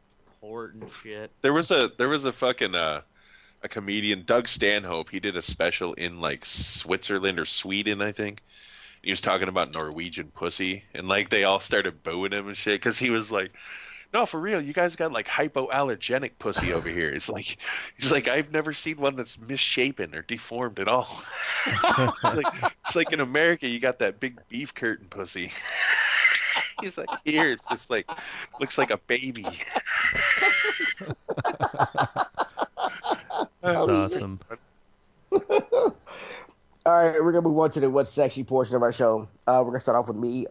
Speaker 1: important shit.
Speaker 4: There was a fucking a comedian, Doug Stanhope. He did a special in like Switzerland or Sweden, I think. He was talking about Norwegian pussy, and like they all started booing him and shit because he was like, "No, for real, you guys got like hypoallergenic pussy over here." He's like, I've never seen one that's misshapen or deformed at all. It's like in America, you got that big beef curtain pussy. He's like, here, it's just like, looks like a baby.
Speaker 2: That's awesome.
Speaker 3: All right, we're gonna move on to the what's sexy portion of our show. We're gonna start off with me,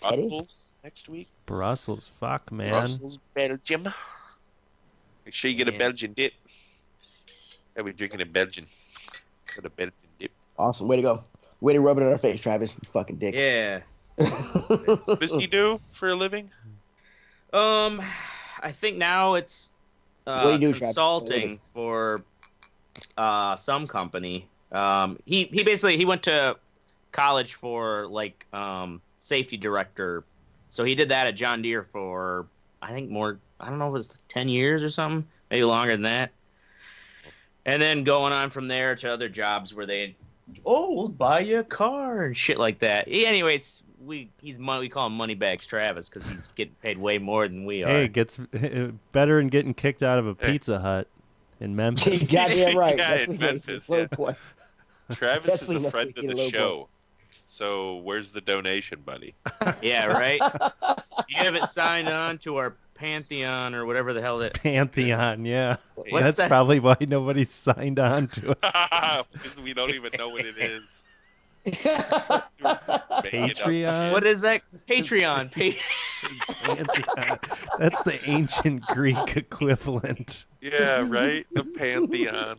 Speaker 3: Teddy.
Speaker 4: Brussels next week.
Speaker 2: Brussels, fuck man.
Speaker 4: Brussels, Belgium. Make sure you get a Belgian dip. Yeah, we're drinking a Belgian. Got a Belgian dip.
Speaker 3: Awesome, way to go. Way to rub it on our face, Travis. You fucking dick.
Speaker 1: Yeah.
Speaker 4: What does he do for a living?
Speaker 1: I think now it's
Speaker 3: what do you do,
Speaker 1: consulting for some company. He basically went to college for like safety director, so he did that at John Deere for I think more. I don't know, it was 10 years or something, maybe longer than that. And then going on from there to other jobs where we'll buy you a car and shit like that. Anyways, we call him Moneybags Travis because he's getting paid way more than we are.
Speaker 2: Hey, gets better than getting kicked out of a Pizza Hut in Memphis.
Speaker 3: Goddamn right.
Speaker 4: Yeah, in Memphis. Yeah. Travis is a friend of the show. So where's the donation, buddy?
Speaker 1: Yeah, right? You haven't signed on to our Pantheon or whatever the hell that...
Speaker 2: Pantheon, yeah.
Speaker 1: What's that?
Speaker 2: Probably why nobody's signed on to it.
Speaker 4: Because we don't even know what it is.
Speaker 2: Patreon?
Speaker 1: What is that? Patreon.
Speaker 2: Pantheon. That's the ancient Greek equivalent.
Speaker 4: Yeah, right? The Pantheon.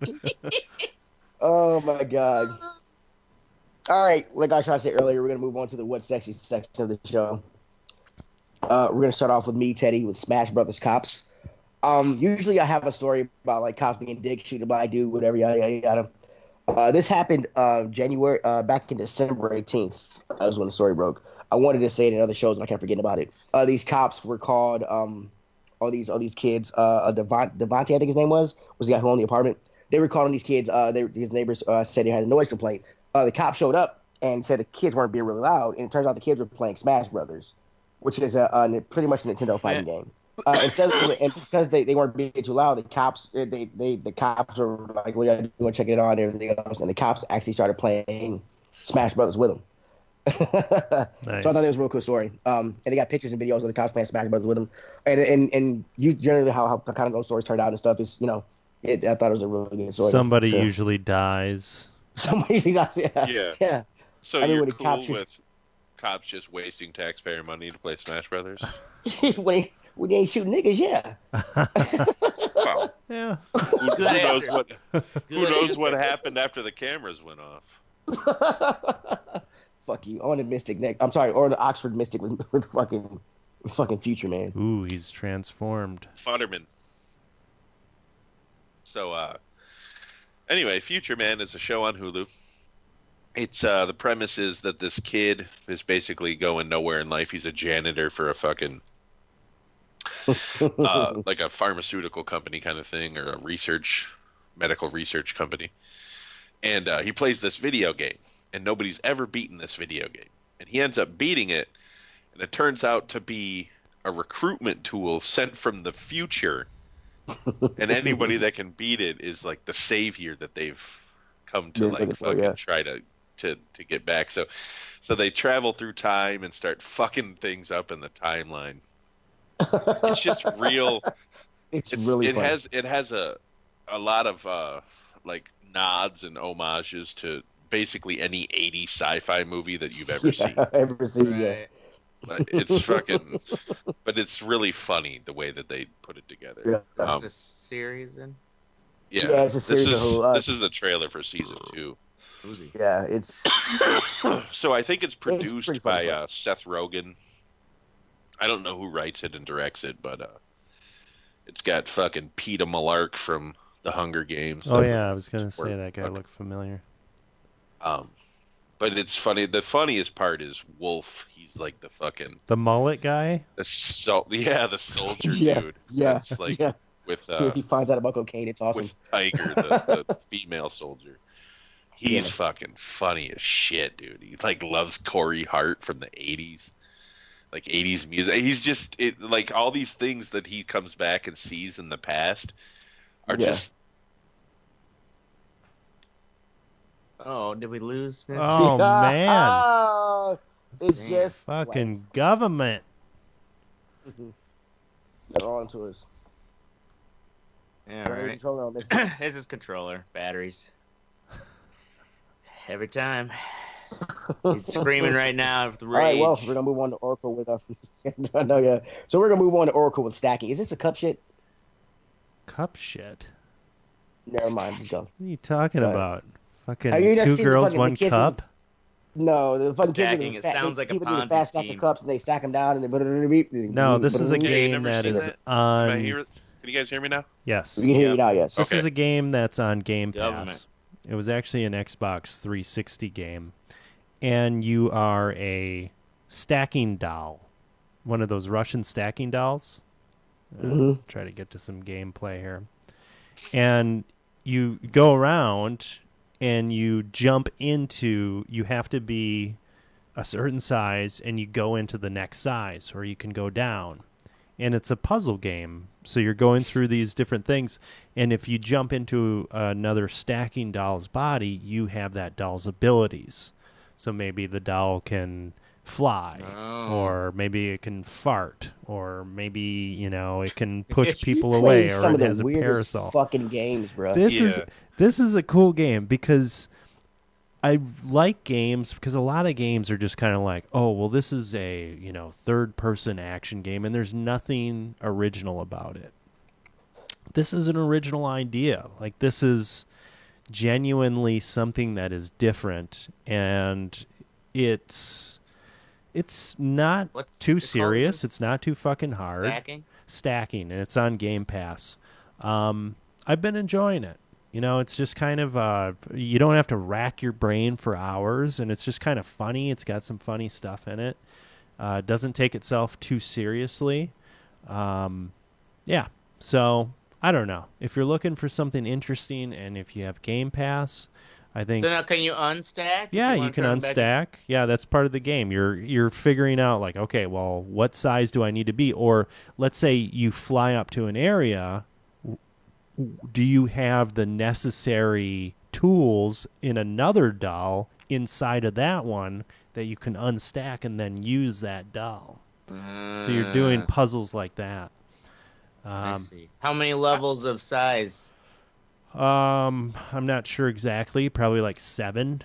Speaker 3: Oh, my God. All right, like I tried to say earlier, we're going to move on to the What's Sexy section of the show. We're going to start off with me, Teddy, with Smash Brothers Cops. Usually I have a story about, like, cops being dicks, shooting a black dude, whatever, yada, yada, yada. This happened back in December 18th. That was when the story broke. I wanted to say it in other shows, and I kept forgetting about it. These cops were called all these kids. Devontae, I think his name was the guy who owned the apartment. They were calling these kids. His neighbors said he had a noise complaint. The cop showed up and said the kids weren't being really loud, and it turns out the kids were playing Smash Brothers, which is pretty much a Nintendo fighting game. And because they weren't being too loud, the cops were like, "Well, you want to check it on?" And everything else, and the cops actually started playing Smash Brothers with them. Nice. So I thought it was a real cool story. And they got pictures and videos of the cops playing Smash Brothers with them. And you generally how kind of those stories turned out and stuff is, I thought it was a really good story.
Speaker 2: Somebody usually dies.
Speaker 3: Somebody usually dies. Yeah.
Speaker 4: So you're cool with cops just wasting taxpayer money to play Smash Brothers?
Speaker 3: when they ain't shooting niggas, yeah.
Speaker 4: Well,
Speaker 2: yeah.
Speaker 4: Who knows what happened after the cameras went off?
Speaker 3: Fuck you. On the Mystic Nick. I'm sorry, or the Oxford Mystic with fucking Future Man.
Speaker 2: Ooh, he's transformed.
Speaker 4: Futterman. So, anyway, Future Man is a show on Hulu. It's the premise is that this kid is basically going nowhere in life. He's a janitor for a fucking like a pharmaceutical company kind of thing, or a medical research company. And he plays this video game, and nobody's ever beaten this video game. And he ends up beating it, and it turns out to be a recruitment tool sent from the future. And anybody that can beat it is like the savior that they've come to try to get back. So they travel through time and start fucking things up in the timeline. It's just real. It's really fun. It has a lot of like nods and homages to basically any 80s sci-fi movie that you've ever seen.
Speaker 3: Yeah.
Speaker 4: It's fucking, but it's really funny the way that they put it together.
Speaker 3: Yeah.
Speaker 1: That's a series, then?
Speaker 3: Yeah, it's a series.
Speaker 4: This is a trailer for season 2.
Speaker 3: Yeah, it's.
Speaker 4: So I think it's produced by Seth Rogen. I don't know who writes it and directs it, but it's got fucking Peeta Mellark from The Hunger Games.
Speaker 2: Oh yeah, I was gonna say that guy looked familiar.
Speaker 4: But it's funny. The funniest part is Wolf. He's like
Speaker 2: the mullet guy.
Speaker 4: The soldier
Speaker 3: yeah,
Speaker 4: dude.
Speaker 3: Yeah,
Speaker 4: that's like with
Speaker 3: so he finds out about cocaine. It's awesome.
Speaker 4: With Tiger, the female soldier. He's fucking funny as shit, dude. He like loves Corey Hart from the 80s. Like 80s music. He's just like all these things that he comes back and sees in the past are just.
Speaker 1: Oh, did we lose? Miss?
Speaker 2: Oh man!
Speaker 3: It's just
Speaker 2: fucking government.
Speaker 3: They're on to us.
Speaker 1: Yeah, right. This is controller batteries. Every time. He's screaming right now with rage.
Speaker 3: All right, well, we're gonna move on to Oracle with I know, yeah. So we're gonna move on to Oracle with stacking. Is this a cup shit?
Speaker 2: Cup shit.
Speaker 3: Never mind. Let's go.
Speaker 2: What are you talking about? Fucking
Speaker 3: two
Speaker 2: girls, one cup.
Speaker 3: No, the fucking
Speaker 1: stacking. It sounds like a
Speaker 3: people do the
Speaker 1: Ponzi
Speaker 3: fast stack
Speaker 1: scheme.
Speaker 3: of cups and they stack them down and they.
Speaker 2: No, this is a game that is on.
Speaker 4: Can you guys hear me now?
Speaker 2: Yes.
Speaker 3: We can hear you now. Yes.
Speaker 2: This is a game that's on Game Pass. It was actually an Xbox 360 game, and you are a stacking doll, one of those Russian stacking dolls. Try to get to some gameplay here, and you go around. And you jump into, you have to be a certain size, and you go into the next size, or you can go down. And it's a puzzle game, so you're going through these different things. And if you jump into another stacking doll's body, you have that doll's abilities. So maybe the doll can fly, or maybe it can fart, or maybe, it can push people away, or it has a parasol.
Speaker 3: Fucking games, bro.
Speaker 2: This is a cool game because I like games because a lot of games are just kind of like, oh, well, this is a, third-person action game, and there's nothing original about it. This is an original idea. Like, this is genuinely something that is different, and it's not too serious. It's not too fucking hard. Stacking, and it's on Game Pass. I've been enjoying it. It's just kind of, you don't have to rack your brain for hours, and it's just kind of funny. It's got some funny stuff in it. It doesn't take itself too seriously. Yeah. So I don't know. If you're looking for something interesting, and if you have Game Pass, I think.
Speaker 1: So now, can you unstack?
Speaker 2: Yeah, you can unstack. Yeah, that's part of the game. You're figuring out like, okay, well, what size do I need to be? Or let's say you fly up to an area. Do you have the necessary tools in another doll inside of that one that you can unstack and then use that doll? So you're doing puzzles like that.
Speaker 1: I see. How many levels of size?
Speaker 2: I'm not sure exactly. Probably like 7.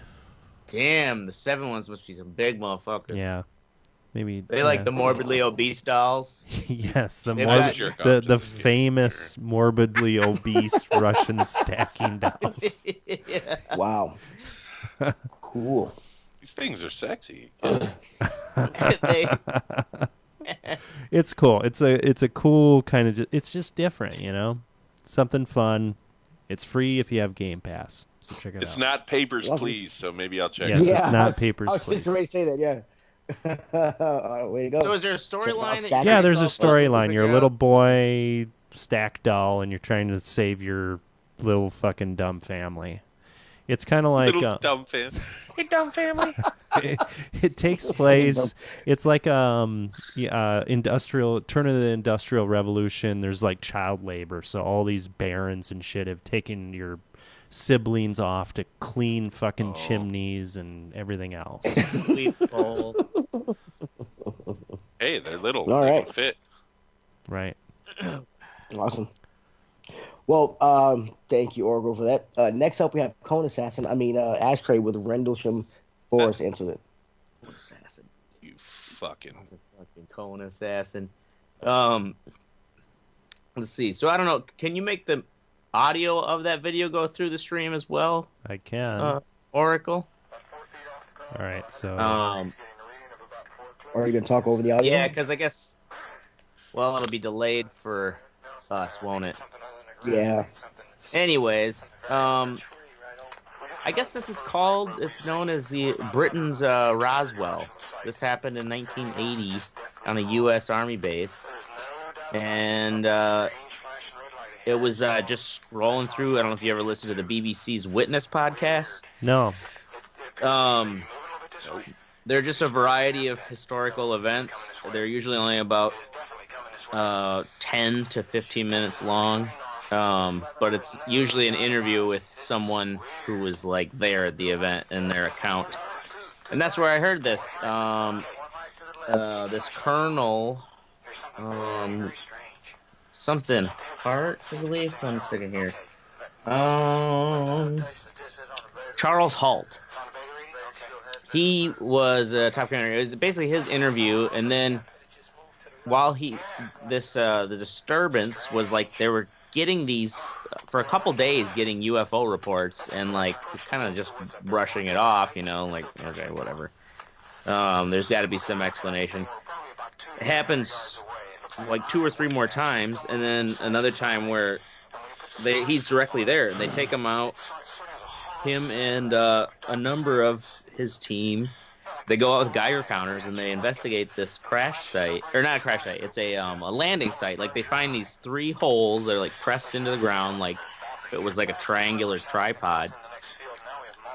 Speaker 1: Damn, the 7 ones must be some big motherfuckers.
Speaker 2: Yeah, maybe
Speaker 1: they like the morbidly obese dolls.
Speaker 2: Yes, the famous morbidly obese Russian stacking dolls.
Speaker 1: Yeah.
Speaker 3: Wow, cool.
Speaker 4: These things are sexy.
Speaker 2: It's cool. It's a cool kind of. It's just different, something fun. It's free if you have Game Pass. So check it out.
Speaker 4: It's not Papers, Please, so maybe I'll check
Speaker 2: it out.
Speaker 4: Yes,
Speaker 2: it's not Papers, Please.
Speaker 3: I was just ready to say that, yeah. Way to go.
Speaker 1: So is there a storyline?
Speaker 2: Yeah, there's a storyline. You're a little boy stack doll, and you're trying to save your little fucking dumb family. It's kind of like...
Speaker 4: Little dumb family. Hey, dumb family.
Speaker 2: It takes place... It's like industrial... Turn of the Industrial Revolution. There's like child labor, so all these barons and shit have taken your siblings off to clean fucking chimneys and everything else.
Speaker 4: Hey, they're little.
Speaker 3: All
Speaker 4: they
Speaker 3: right.
Speaker 4: can fit.
Speaker 2: Right.
Speaker 3: Awesome. Well, thank you, Oracle, for that. Next up, we have Ashtray with Rendlesham Forest Incident.
Speaker 1: Assassin.
Speaker 4: You fucking
Speaker 1: cone assassin. Let's see. So I don't know. Can you make the audio of that video go through the stream as well?
Speaker 2: I can.
Speaker 1: Oracle.
Speaker 2: All right. So.
Speaker 3: Or are you gonna talk over the audio?
Speaker 1: Yeah, because I guess. Well, it'll be delayed for us, won't it?
Speaker 3: Yeah.
Speaker 1: Anyways, I guess it's known as the Britain's Roswell. This happened in 1980 on a U.S. Army base. And it was just scrolling through. I don't know if you ever listened to the BBC's Witness podcast.
Speaker 2: No.
Speaker 1: They're just a variety of historical events. They're usually only about 10 to 15 minutes long. But it's usually an interview with someone who was like there at the event in their account. And that's where I heard this. This colonel, something Hart, I believe. One second here. Charles Halt. He was a top gunner. It was basically his interview, and then while the disturbance was like they were getting these for a couple days, getting UFO reports and like kind of just brushing it off, like okay, whatever. There's got to be some explanation. It happens like 2 or 3 more times, and then another time where he's directly there. They take him out, him and a number of his team. They go out with Geiger counters and they investigate this crash site, or not a crash site. It's a landing site. Like they find these 3 holes that are like pressed into the ground, like it was like a triangular tripod.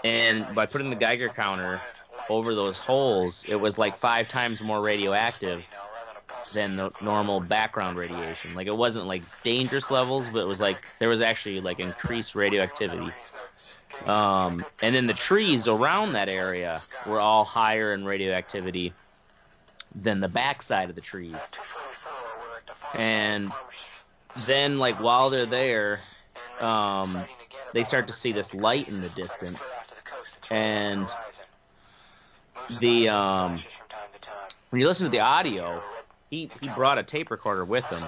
Speaker 1: And by putting the Geiger counter over those holes, it was like 5 times more radioactive than the normal background radiation. Like it wasn't like dangerous levels, but it was like there was actually like increased radioactivity. And then the trees around that area were all higher in radioactivity than the backside of the trees. And then, like, while they're there, they start to see this light in the distance. And when you listen to the audio, he brought a tape recorder with him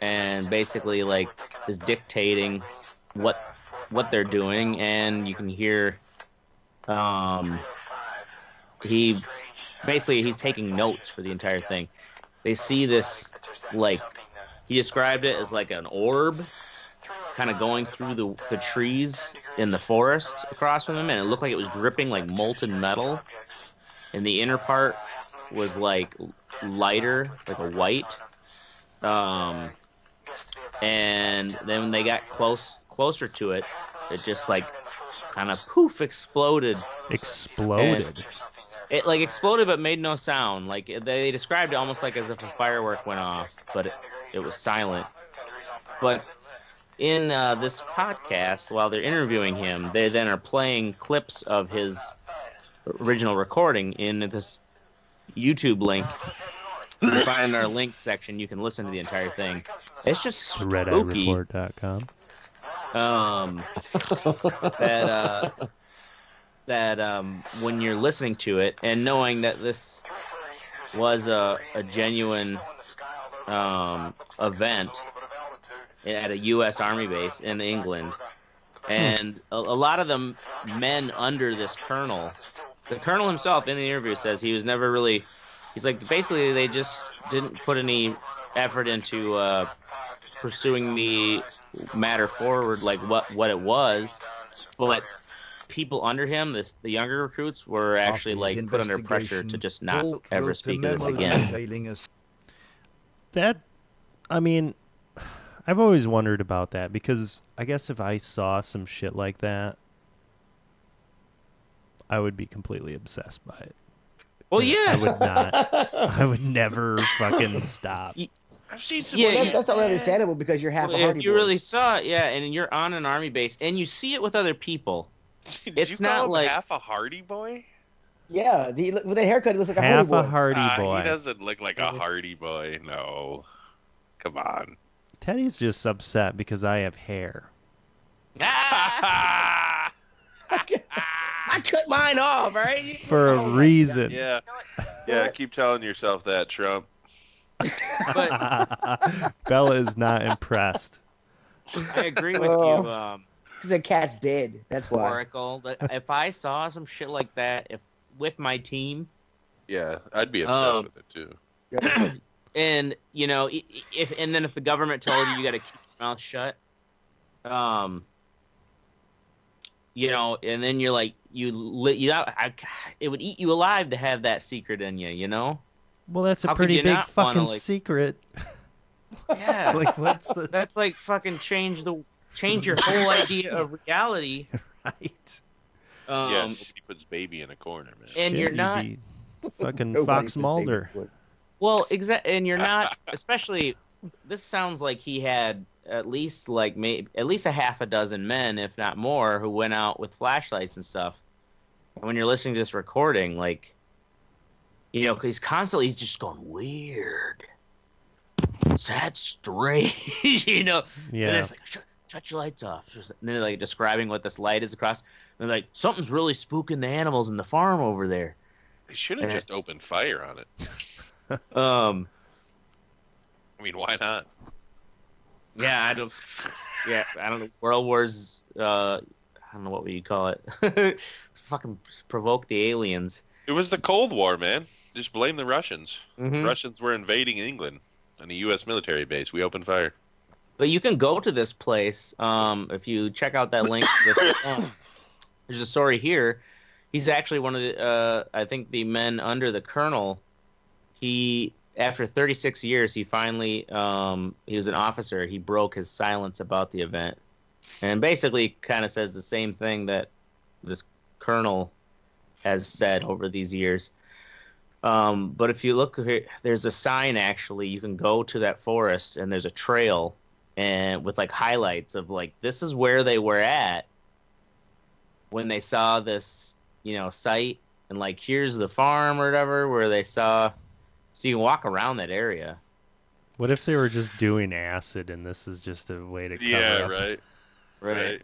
Speaker 1: and basically, like, is dictating what they're doing, and you can hear he's taking notes for the entire thing. They see this, like, he described it as like an orb kind of going through the trees in the forest across from them, and it looked like it was dripping like molten metal, and the inner part was like lighter, like a white. And then when they got closer to it, it just like kind of poof exploded.
Speaker 2: Exploded.
Speaker 1: It like exploded but made no sound. Like they described it almost like as if a firework went off, but it was silent. But in this podcast, while they're interviewing him, they then are playing clips of his original recording in this YouTube link. You can find in our links section. You can listen to the entire thing. It's just spooky.
Speaker 2: RedEyeReport.com.
Speaker 1: That when you're listening to it and knowing that this was a genuine event at a U.S. Army base in England, and a lot of the men under this colonel, the colonel himself in the interview says he was never really. He's like, basically, they just didn't put any effort into pursuing the matter forward, like what it was. But people under him, the younger recruits, were actually like put under pressure to just not ever speak of this again.
Speaker 2: That, I mean, I've always wondered about that because I guess if I saw some shit like that, I would be completely obsessed by it.
Speaker 1: Well, yeah.
Speaker 2: I would not. I would never fucking stop.
Speaker 4: I've seen some.
Speaker 3: Yeah, that's understandable because you're half a Hardy
Speaker 1: If you
Speaker 3: Boy.
Speaker 1: really saw it, yeah, and you're on an army base and you see it with other people, it's not like
Speaker 4: half a Hardy Boy.
Speaker 3: Yeah, with that haircut, he looks like
Speaker 2: Half
Speaker 3: a Hardy
Speaker 2: a Hardy Boy.
Speaker 4: He doesn't look like a Hardy Boy. No, come on.
Speaker 2: Teddy's just upset because I have hair.
Speaker 3: I cut mine off, all right?
Speaker 2: For a reason.
Speaker 4: Yeah, keep telling yourself that, Trump.
Speaker 1: But
Speaker 2: Bella is not impressed.
Speaker 1: I agree with you,
Speaker 3: Because the cat's dead. That's why.
Speaker 1: Oracle. That if I saw some shit like that, with my team,
Speaker 4: Yeah, I'd be obsessed with it too.
Speaker 1: and you know, if the government told you got to keep your mouth shut, you know, and then you're like, it would eat you alive to have that secret in you, you know?
Speaker 2: Well, that's a
Speaker 1: How could
Speaker 2: pretty
Speaker 1: you
Speaker 2: big
Speaker 1: not
Speaker 2: fucking
Speaker 1: wanna, like-
Speaker 2: secret.
Speaker 1: Yeah.
Speaker 2: Like, what's the
Speaker 1: That's like fucking change your whole idea of reality.
Speaker 2: right?
Speaker 4: Yeah, nobody puts baby in a corner, man.
Speaker 1: And
Speaker 2: Shit,
Speaker 1: you're
Speaker 2: you'd
Speaker 1: not
Speaker 2: be fucking
Speaker 3: Nobody
Speaker 2: Fox
Speaker 3: can
Speaker 2: Mulder.
Speaker 3: think of
Speaker 1: well, and you're not. Especially, this sounds like he had at least a half a dozen men, if not more, who went out with flashlights and stuff. And when you're listening to this recording, like, you know, he's just going weird. That's strange, you know.
Speaker 2: Yeah.
Speaker 1: And it's like, shut your lights off. And they're like describing what this light is across. And they're like, something's really spooking the animals in the farm over there.
Speaker 4: They should have just opened fire on it.
Speaker 1: I
Speaker 4: mean, why not?
Speaker 1: Yeah, I don't know. World Wars. I don't know what would you call it. Fucking provoke the aliens.
Speaker 4: It was the Cold War, man. Just blame the Russians.
Speaker 1: Mhm.
Speaker 4: The Russians were invading England on a U.S. military base. We opened fire.
Speaker 1: But you can go to this place. If you check out that link, there's a story here. He's actually one of the, I think, the men under the colonel. He, after 36 years, he finally, he was an officer. He broke his silence about the event, and basically kind of says the same thing that this colonel has said over these years. But if you look here, there's a sign actually. You can go to that forest, and there's a trail, and with like highlights of like this is where they were at when they saw this, you know, site, and like here's the farm or whatever where they saw. So you can walk around that area.
Speaker 2: What if they were just doing acid and this is just a way to cover up?
Speaker 4: Right.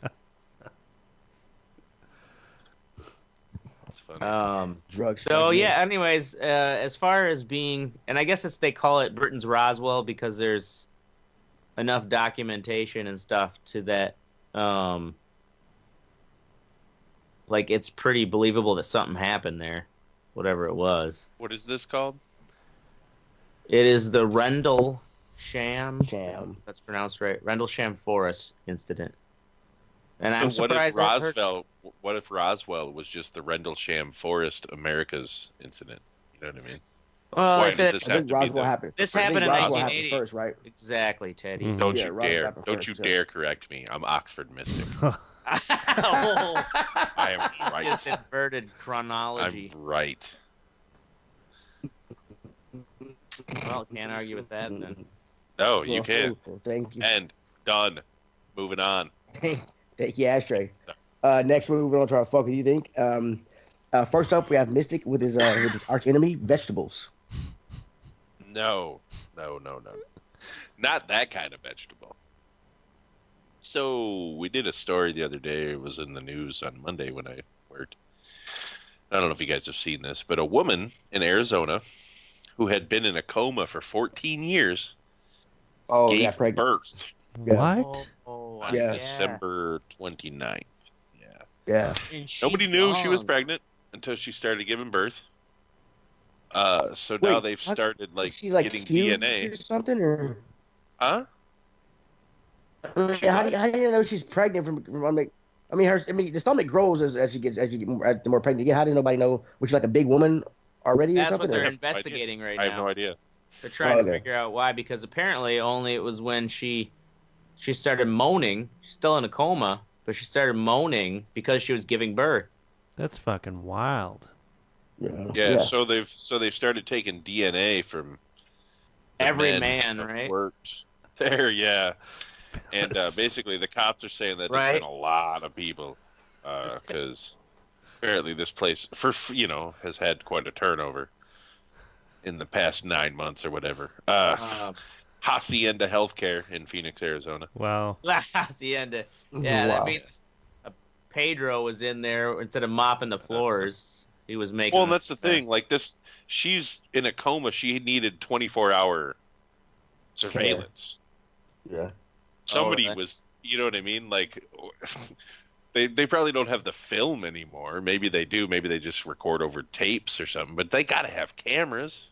Speaker 4: That's funny.
Speaker 3: Drugs.
Speaker 1: So yeah. Anyways, as far as being, and I guess they call it Britain's Roswell because there's enough documentation and stuff to that. Like it's pretty believable that something happened there, whatever it was.
Speaker 4: What is this called?
Speaker 1: It is the Rendlesham.
Speaker 3: Sham.
Speaker 1: That's pronounced right. Rendlesham Forest incident. And
Speaker 4: So
Speaker 1: I'm
Speaker 4: what if
Speaker 1: surprised.
Speaker 4: Roswell was just the Rendlesham Forest America's incident? You know what I mean?
Speaker 1: Well,
Speaker 4: Why
Speaker 1: I
Speaker 4: does
Speaker 1: said
Speaker 4: this
Speaker 3: I
Speaker 4: have
Speaker 3: think
Speaker 4: to be
Speaker 3: Roswell
Speaker 4: the...
Speaker 3: happened.
Speaker 1: this
Speaker 3: I think
Speaker 1: happened in
Speaker 3: Roswell happened
Speaker 1: 1980.
Speaker 3: first, right?
Speaker 1: Exactly, Teddy.
Speaker 2: Mhm.
Speaker 4: Don't
Speaker 3: Yeah,
Speaker 4: you
Speaker 3: Roswell
Speaker 4: dare!
Speaker 3: happened
Speaker 4: Don't
Speaker 3: first,
Speaker 4: you
Speaker 3: so.
Speaker 4: dare correct me. I'm Oxford Mystic.
Speaker 1: Oh,
Speaker 4: I am
Speaker 1: just
Speaker 4: right.
Speaker 1: inverted chronology.
Speaker 4: I'm right.
Speaker 1: Well, can't argue with that then.
Speaker 4: No, you
Speaker 3: Well,
Speaker 4: can't.
Speaker 3: cool. Thank you.
Speaker 4: And done. Moving on.
Speaker 3: Thank you, Ashtray. Next, we're moving on to our fuck with you think. First up, we have Mystic with his arch enemy, vegetables.
Speaker 4: No. Not that kind of vegetable. So we did a story the other day. It was in the news on Monday when I worked. I don't know if you guys have seen this, but a woman in Arizona who had been in a coma for 14 years gave
Speaker 3: pregnant.
Speaker 4: birth
Speaker 3: Yeah.
Speaker 2: What?
Speaker 4: on
Speaker 3: Yeah.
Speaker 4: December 29th.
Speaker 3: Yeah.
Speaker 1: And she's
Speaker 4: Nobody knew she was
Speaker 1: young.
Speaker 4: pregnant until she started giving birth. So
Speaker 3: Wait,
Speaker 4: now they've
Speaker 3: how-
Speaker 4: started
Speaker 3: Is she like
Speaker 4: getting
Speaker 3: cute
Speaker 4: DNA.
Speaker 3: or something, or
Speaker 4: Huh?
Speaker 3: how do you know she's pregnant from? The stomach grows as you get the more pregnant you get. How did nobody know? Was she like a big woman already or
Speaker 1: That's
Speaker 3: something?
Speaker 1: what they're
Speaker 3: or-
Speaker 1: investigating right
Speaker 4: I have
Speaker 1: now.
Speaker 4: no idea.
Speaker 1: They're trying to
Speaker 3: Okay.
Speaker 1: figure out why, because apparently only it was when she started moaning. She's still in a coma, but she started moaning because she was giving birth.
Speaker 2: That's fucking wild.
Speaker 4: Yeah, so they've started taking DNA from the
Speaker 1: Every
Speaker 4: men
Speaker 1: man,
Speaker 4: who have
Speaker 1: right?
Speaker 4: worked there, yeah. And
Speaker 2: That's-
Speaker 4: basically, the cops are saying that
Speaker 1: Right.
Speaker 4: there's been a lot of people because apparently this place has had quite a turnover in the past 9 months or whatever. Hacienda Healthcare in Phoenix, Arizona.
Speaker 2: Wow.
Speaker 1: La Hacienda. Yeah, that
Speaker 3: Wow.
Speaker 1: means Pedro was in there instead of mopping the floors. He was making.
Speaker 4: Well, and that's the thing. Like this, she's in a coma. She needed 24-hour surveillance.
Speaker 3: Yeah.
Speaker 4: Somebody
Speaker 1: that-
Speaker 4: was, you know what I mean? Like, they probably don't have the film anymore. Maybe they do. Maybe they just record over tapes or something. But they gotta have cameras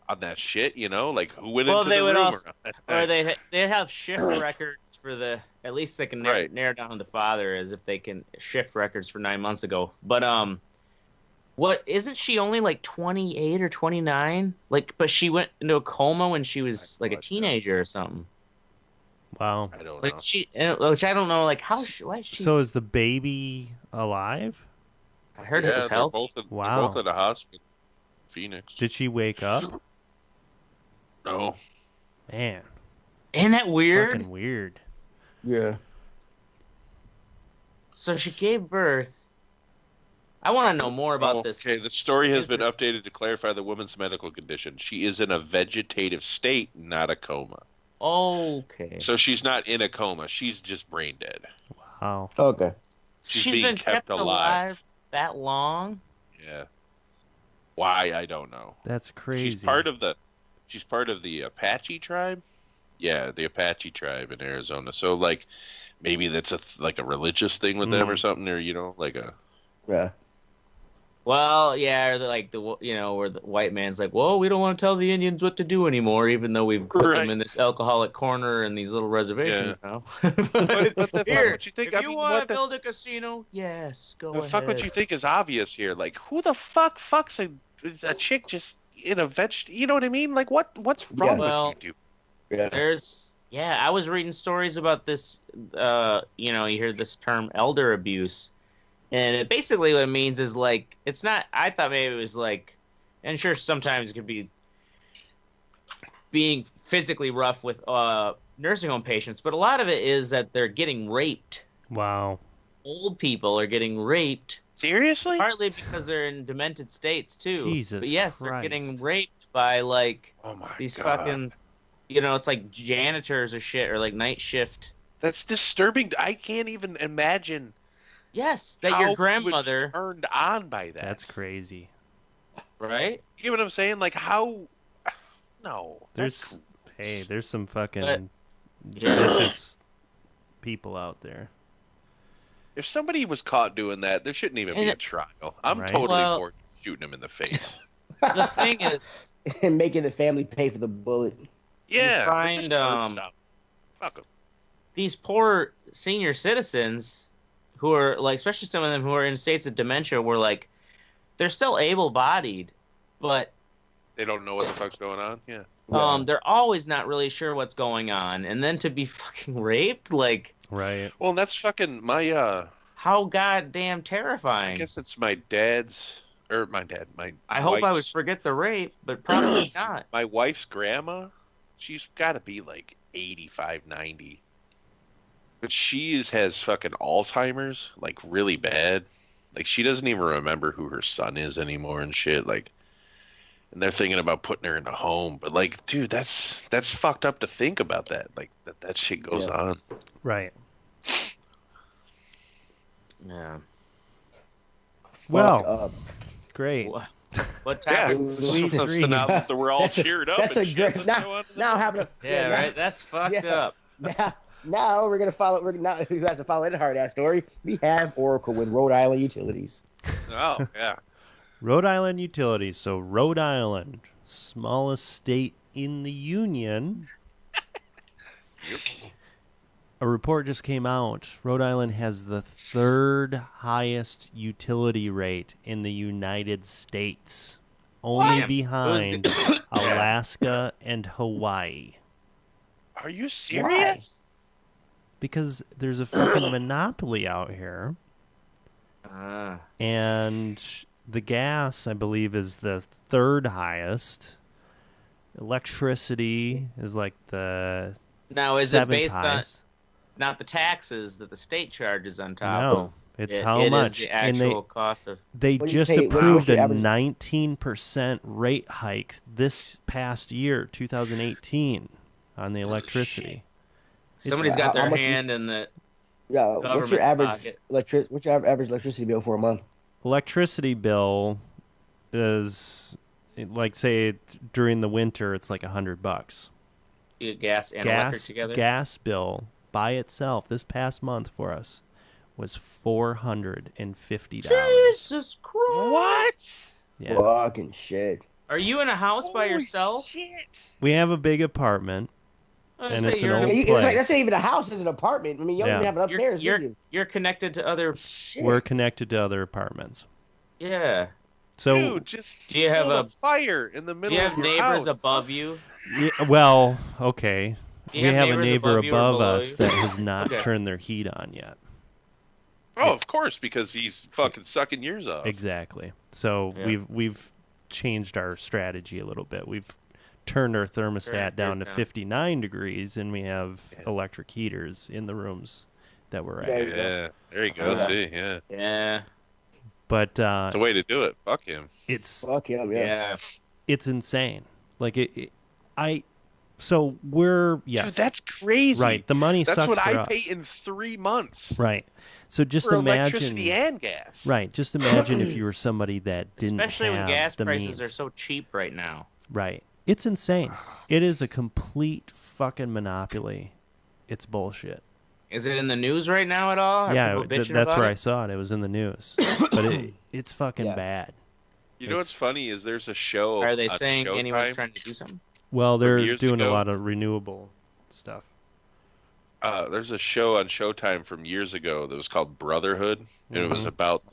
Speaker 4: on that shit. Like who went into
Speaker 1: they
Speaker 4: the
Speaker 1: would
Speaker 4: room?
Speaker 1: also, or they have shift records for the. At least they can
Speaker 4: Right.
Speaker 1: narrow down the father as if they can shift records for 9 months ago. But what isn't she only like 28 or 29? Like, but she went into a coma when she was like a teenager or something.
Speaker 2: Wow.
Speaker 4: I don't
Speaker 1: Like
Speaker 4: know.
Speaker 1: which I don't know. Like why is she?
Speaker 2: So is the baby alive?
Speaker 1: I heard it was
Speaker 4: they're
Speaker 1: healthy.
Speaker 4: both
Speaker 2: Wow.
Speaker 4: they're both at a hospital, Phoenix.
Speaker 2: Did she wake up?
Speaker 4: No.
Speaker 2: Man,
Speaker 1: Isn't that weird?
Speaker 2: fucking weird.
Speaker 3: Yeah.
Speaker 1: So she gave birth. I want to know more about this.
Speaker 4: Okay, the story has been updated to clarify the woman's medical condition. She is in a vegetative state, not a coma.
Speaker 1: Okay.
Speaker 4: So she's not in a coma. She's just brain dead.
Speaker 2: Wow.
Speaker 3: Okay.
Speaker 4: she's
Speaker 1: been
Speaker 4: being kept alive.
Speaker 1: that long.
Speaker 4: Yeah. Why, I don't know.
Speaker 2: That's crazy.
Speaker 4: She's part of the Apache tribe. Yeah, the Apache tribe in Arizona. So like maybe that's a religious thing with them or something, or like a
Speaker 3: Yeah.
Speaker 1: Well, yeah, or where the white man's like, well, we don't want to tell the Indians what to do anymore, even though we've put them in this alcoholic corner and these little reservations now.
Speaker 4: But the
Speaker 1: Here,
Speaker 4: fuck what you think?
Speaker 1: if you want to build a casino, yes, go ahead.
Speaker 4: Fuck what you think is obvious here. Like, who the fuck fucks a chick just in a you know what I mean? Like, what's wrong with you two?
Speaker 3: Yeah.
Speaker 1: I was reading stories about this. You hear this term elder abuse, and basically what it means is like it's not. I thought maybe it was like, and sure sometimes it could be being physically rough with nursing home patients, but a lot of it is that they're getting raped.
Speaker 2: Wow.
Speaker 1: Old people are getting raped.
Speaker 4: Seriously?
Speaker 1: Partly because they're in demented states too.
Speaker 2: Jesus
Speaker 1: but yes,
Speaker 2: Christ.
Speaker 1: they're getting raped by like these
Speaker 4: God.
Speaker 1: fucking, it's like janitors or shit or like night shift.
Speaker 4: That's disturbing. I can't even imagine.
Speaker 1: Yes, that
Speaker 4: how
Speaker 1: your
Speaker 4: you
Speaker 1: grandmother,
Speaker 4: was turned on by that.
Speaker 2: That's crazy.
Speaker 1: right?
Speaker 4: You get what I'm saying? Like how? No.
Speaker 2: There's some fucking
Speaker 1: Yeah.
Speaker 2: vicious people out there.
Speaker 4: If somebody was caught doing that, there shouldn't even be a trial. I'm
Speaker 2: Right.
Speaker 4: totally
Speaker 1: Well-
Speaker 4: for shooting him in the face.
Speaker 1: The thing is,
Speaker 3: And making the family pay for the bullet.
Speaker 4: Yeah. but
Speaker 1: find,
Speaker 4: just hurt stuff. Fuck 'em.
Speaker 1: these poor senior citizens who are like, especially some of them who are in states of dementia, were like, they're still able-bodied, but
Speaker 4: They don't know what the fuck's going on. Yeah.
Speaker 1: They're always not really sure what's going on, and then to be fucking raped, like,
Speaker 2: right.
Speaker 4: Well, that's fucking my
Speaker 1: how goddamn terrifying.
Speaker 4: I guess it's my dad's or my dad.
Speaker 1: I hope I would forget the rape, but probably not.
Speaker 4: My wife's grandma, she's got to be like 85, 90. But she has fucking Alzheimer's, like really bad. Like she doesn't even remember who her son is anymore and shit. Like, and they're thinking about putting her in a home. But like, dude, that's fucked up to think about that. Like that shit goes on.
Speaker 2: Right.
Speaker 1: Yeah.
Speaker 2: Well, great.
Speaker 1: What topic?
Speaker 4: Yeah,
Speaker 2: Sweet
Speaker 4: so
Speaker 2: dreams.
Speaker 4: now we're all cheered up.
Speaker 3: That's
Speaker 4: and
Speaker 3: a
Speaker 4: shit.
Speaker 3: great.
Speaker 4: Let's go on to the
Speaker 3: Now
Speaker 4: next
Speaker 3: having a
Speaker 1: Yeah, right. That's fucked up.
Speaker 3: Now we're gonna follow. Who has to follow the hard ass story? We have Oracle with Rhode Island Utilities.
Speaker 4: Oh yeah.
Speaker 2: Rhode Island Utilities. So Rhode Island, smallest state in the union.
Speaker 4: Yep.
Speaker 2: A report just came out. Rhode Island has the third highest utility rate in the United States, only
Speaker 1: What?
Speaker 2: behind Alaska and Hawaii.
Speaker 4: Are you serious?
Speaker 2: Because there's a fucking monopoly out here. And the gas, I believe, is the third highest. Electricity is like the
Speaker 1: Now, is it
Speaker 2: seventh
Speaker 1: based
Speaker 2: highest.
Speaker 1: on not the taxes that the state charges on top
Speaker 2: No,
Speaker 1: of?
Speaker 2: it's
Speaker 1: It
Speaker 2: how much.
Speaker 1: is the
Speaker 2: And they-
Speaker 1: actual cost of.
Speaker 2: They
Speaker 3: What do you
Speaker 2: just
Speaker 3: pay- what do you
Speaker 2: approved
Speaker 3: pay
Speaker 2: a
Speaker 3: average-
Speaker 2: 19% rate hike this past year, 2018, on the electricity.
Speaker 1: Somebody's got
Speaker 3: how
Speaker 1: their
Speaker 3: much
Speaker 1: hand in the
Speaker 3: Yeah, what's
Speaker 1: government's
Speaker 3: your average
Speaker 1: pocket.
Speaker 3: What's your average electricity bill for a month?
Speaker 2: Electricity bill is, like, say, during the winter, it's like $100.
Speaker 1: You get gas and electric together.
Speaker 2: Gas bill by itself this past month for us was $450.
Speaker 1: Jesus Christ!
Speaker 4: What?
Speaker 2: Yeah.
Speaker 3: Fucking shit.
Speaker 1: Are you in a house by yourself?
Speaker 4: Shit.
Speaker 2: We have a big apartment.
Speaker 1: I was
Speaker 2: And
Speaker 1: gonna
Speaker 2: it's
Speaker 1: say
Speaker 2: an
Speaker 1: you're-
Speaker 2: old
Speaker 3: It's like
Speaker 2: place.
Speaker 3: that's not even a house. It's an apartment. I mean, you don't
Speaker 2: Yeah.
Speaker 3: even have an upstairs, do you?
Speaker 1: You're connected to other.
Speaker 3: Shit.
Speaker 2: We're connected to other apartments.
Speaker 1: Yeah.
Speaker 2: So,
Speaker 4: Dude, just
Speaker 1: Do you have
Speaker 4: build
Speaker 1: a-
Speaker 4: fire in the
Speaker 1: Do
Speaker 4: middle
Speaker 1: you
Speaker 4: of
Speaker 1: have
Speaker 4: your
Speaker 1: neighbors
Speaker 4: house.
Speaker 1: above you?
Speaker 2: yeah, well, okay.
Speaker 1: Do you
Speaker 2: We have a
Speaker 1: neighbors
Speaker 2: neighbor
Speaker 1: you or
Speaker 2: above
Speaker 1: below
Speaker 2: us
Speaker 1: you?
Speaker 2: that has not
Speaker 1: Okay.
Speaker 2: turned their heat on yet.
Speaker 4: Oh, of course, because he's fucking sucking yours off.
Speaker 2: Exactly. So
Speaker 1: Yeah.
Speaker 2: we've changed our strategy a little bit. We've turned our thermostat
Speaker 1: Turned
Speaker 2: down to
Speaker 1: yours down.
Speaker 2: 59 degrees, and we have electric heaters in the rooms that we're at.
Speaker 3: There you go.
Speaker 4: Yeah, there you go.
Speaker 3: Yeah.
Speaker 4: See, yeah,
Speaker 1: Yeah.
Speaker 2: But
Speaker 4: it's a way to do it. Fuck him.
Speaker 2: it's
Speaker 3: Fuck yeah, yeah.
Speaker 1: Yeah.
Speaker 2: it's insane. Like so we're yes,
Speaker 4: Dude, that's crazy.
Speaker 2: right. The money
Speaker 4: That's
Speaker 2: sucks
Speaker 4: what
Speaker 2: for
Speaker 4: I
Speaker 2: us.
Speaker 4: pay in 3 months
Speaker 2: Right. So just
Speaker 4: for
Speaker 2: imagine.
Speaker 4: electricity and gas.
Speaker 2: Right. Just imagine if you were somebody that didn't
Speaker 1: Especially when
Speaker 2: have
Speaker 1: gas
Speaker 2: the
Speaker 1: prices
Speaker 2: means.
Speaker 1: are so cheap right now.
Speaker 2: Right. It's insane. It is a complete fucking monopoly. It's bullshit.
Speaker 1: Is it in the news right now at all? Are
Speaker 2: Yeah,
Speaker 1: people bitching
Speaker 2: that's
Speaker 1: about
Speaker 2: where I
Speaker 1: it?
Speaker 2: saw it. It was in the news. But it's fucking
Speaker 3: Yeah.
Speaker 2: bad.
Speaker 4: You know what's funny is there's a show.
Speaker 1: Are they
Speaker 4: on
Speaker 1: saying anyone's
Speaker 4: Showtime.
Speaker 1: trying to do something?
Speaker 2: Well, they're
Speaker 4: years
Speaker 2: doing a
Speaker 4: ago.
Speaker 2: lot of renewable stuff.
Speaker 4: There's a show on Showtime from years ago that was called Brotherhood, and it was
Speaker 2: Mhm.
Speaker 4: about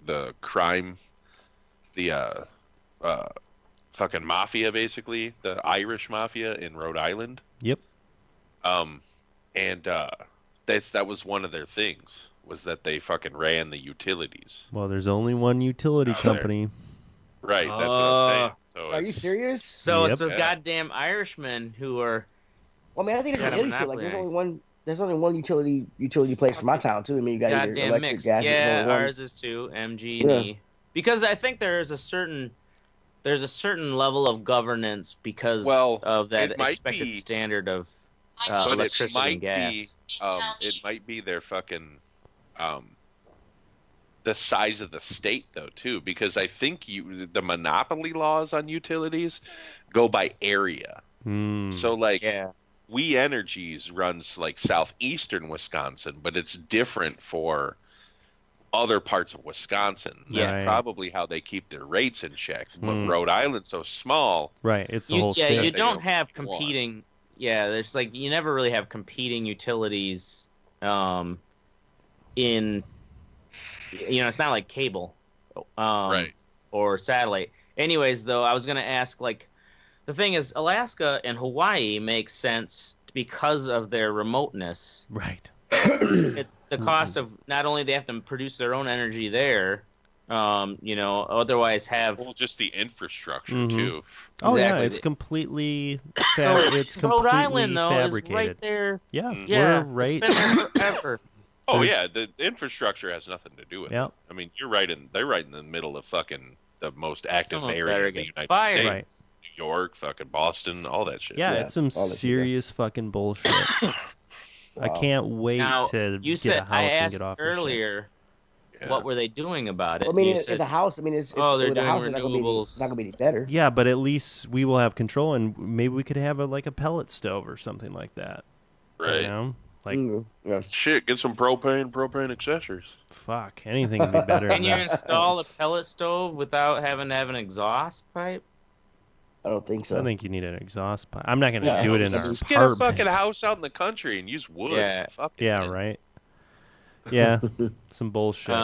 Speaker 4: the crime, the fucking mafia, basically the Irish mafia in Rhode Island.
Speaker 2: Yep.
Speaker 4: And that was one of their things, was that they fucking ran the utilities.
Speaker 2: Well, there's only one utility
Speaker 4: Out there.
Speaker 2: company.
Speaker 4: Right, that's what I'm saying. So
Speaker 3: Are you
Speaker 4: it's-
Speaker 3: serious?
Speaker 1: So
Speaker 2: Yep.
Speaker 1: it's those
Speaker 4: Yeah.
Speaker 1: goddamn Irishmen who are.
Speaker 3: Well, I mean, I think it's
Speaker 1: Got
Speaker 3: an
Speaker 1: a
Speaker 3: issue. Like, there's
Speaker 1: monopoly.
Speaker 3: only one. There's only one utility place for my town too. I mean, you got either
Speaker 1: Goddamn
Speaker 3: electric,
Speaker 1: mix.
Speaker 3: gas. there's
Speaker 1: Yeah,
Speaker 3: only one.
Speaker 1: ours is too. MG&E. Because I think there's a certain level of governance because
Speaker 4: Well,
Speaker 1: of that
Speaker 4: it might
Speaker 1: expected
Speaker 4: be-
Speaker 1: standard of
Speaker 4: but it
Speaker 1: electricity
Speaker 4: might
Speaker 1: and gas.
Speaker 4: be, it might be their fucking, the size of the state though too, because I think the monopoly laws on utilities go by area.
Speaker 2: Hmm.
Speaker 4: So like,
Speaker 1: Yeah.
Speaker 4: We Energies runs like southeastern Wisconsin, but it's different for other parts of Wisconsin. That's
Speaker 2: Right.
Speaker 4: probably how they keep their rates in check. But
Speaker 2: Hmm.
Speaker 4: Rhode Island's so small.
Speaker 2: Right. It's the whole
Speaker 1: Yeah,
Speaker 2: state.
Speaker 1: you
Speaker 4: They
Speaker 1: don't
Speaker 4: don't
Speaker 1: have
Speaker 4: want.
Speaker 1: competing. Yeah, there's like you never really have competing utilities. In it's not like cable,
Speaker 4: Right.
Speaker 1: or satellite. Anyways, though, I was gonna ask, like, the thing is, Alaska and Hawaii makes sense because of their remoteness.
Speaker 2: Right.
Speaker 1: The cost of not only they have to produce their own energy there, otherwise have
Speaker 4: just the infrastructure too.
Speaker 2: Oh
Speaker 1: exactly.
Speaker 2: yeah, it's completely
Speaker 1: Rhode Island though
Speaker 2: fabricated.
Speaker 1: is right there.
Speaker 2: Yeah,
Speaker 1: Yeah,
Speaker 2: we're right.
Speaker 1: It's been there forever.
Speaker 4: Oh yeah, the infrastructure has nothing to do with
Speaker 2: Yep.
Speaker 4: it. I mean, they're right in the middle of fucking the most active
Speaker 1: Some of
Speaker 4: area
Speaker 1: that
Speaker 4: in the
Speaker 1: are
Speaker 4: United
Speaker 1: fired.
Speaker 4: States.
Speaker 2: Right.
Speaker 4: New York, fucking Boston, all that shit.
Speaker 2: Yeah,
Speaker 3: Yeah,
Speaker 2: it's some
Speaker 3: all this shit,
Speaker 2: serious fucking bullshit. I
Speaker 3: Wow.
Speaker 2: can't wait
Speaker 1: Now,
Speaker 2: to
Speaker 1: you
Speaker 2: get
Speaker 1: said
Speaker 2: a house
Speaker 1: I
Speaker 2: and
Speaker 1: asked
Speaker 2: get off this shit.
Speaker 1: earlier,
Speaker 4: Yeah.
Speaker 1: what were they doing about it?
Speaker 3: I mean,
Speaker 1: You
Speaker 3: it's
Speaker 1: said,
Speaker 3: a house. I mean, it's
Speaker 1: they're
Speaker 3: with a
Speaker 1: doing
Speaker 3: house. It's not gonna be
Speaker 1: renewables.
Speaker 3: any better.
Speaker 2: Yeah, but at least we will have control, and maybe we could have a pellet stove or something like that.
Speaker 4: Right.
Speaker 2: You know? Like,
Speaker 3: Yeah.
Speaker 4: Shit, get some propane accessories.
Speaker 2: fuck, anything would be better than
Speaker 1: Can you
Speaker 2: that.
Speaker 1: install a pellet stove without having to have an exhaust pipe?
Speaker 3: I don't think so.
Speaker 2: I think you need an exhaust pipe. I'm not going to
Speaker 3: Yeah.
Speaker 2: do it in our
Speaker 4: Just get a
Speaker 2: apartment.
Speaker 4: fucking house out in the country and use wood.
Speaker 1: Yeah.
Speaker 4: Fucking
Speaker 2: Yeah, right. Yeah, some bullshit.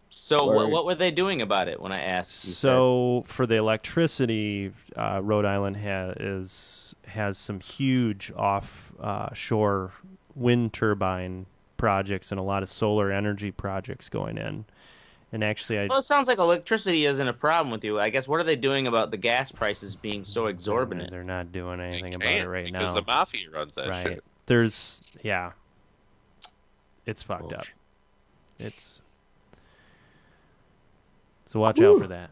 Speaker 1: So
Speaker 3: Word.
Speaker 1: what were they doing about it when I asked? You
Speaker 2: So for the electricity, Rhode Island has some huge offshore wind turbine projects and a lot of solar energy projects going in. And actually,
Speaker 1: well, it sounds like electricity isn't a problem with you. I guess what are they doing about the gas prices being so exorbitant?
Speaker 2: they're not doing anything
Speaker 4: They
Speaker 2: about it
Speaker 4: can't,
Speaker 2: right
Speaker 4: because
Speaker 2: now.
Speaker 4: the mafia runs that
Speaker 2: Right.
Speaker 4: shit.
Speaker 2: It's fucked up. So watch out for that.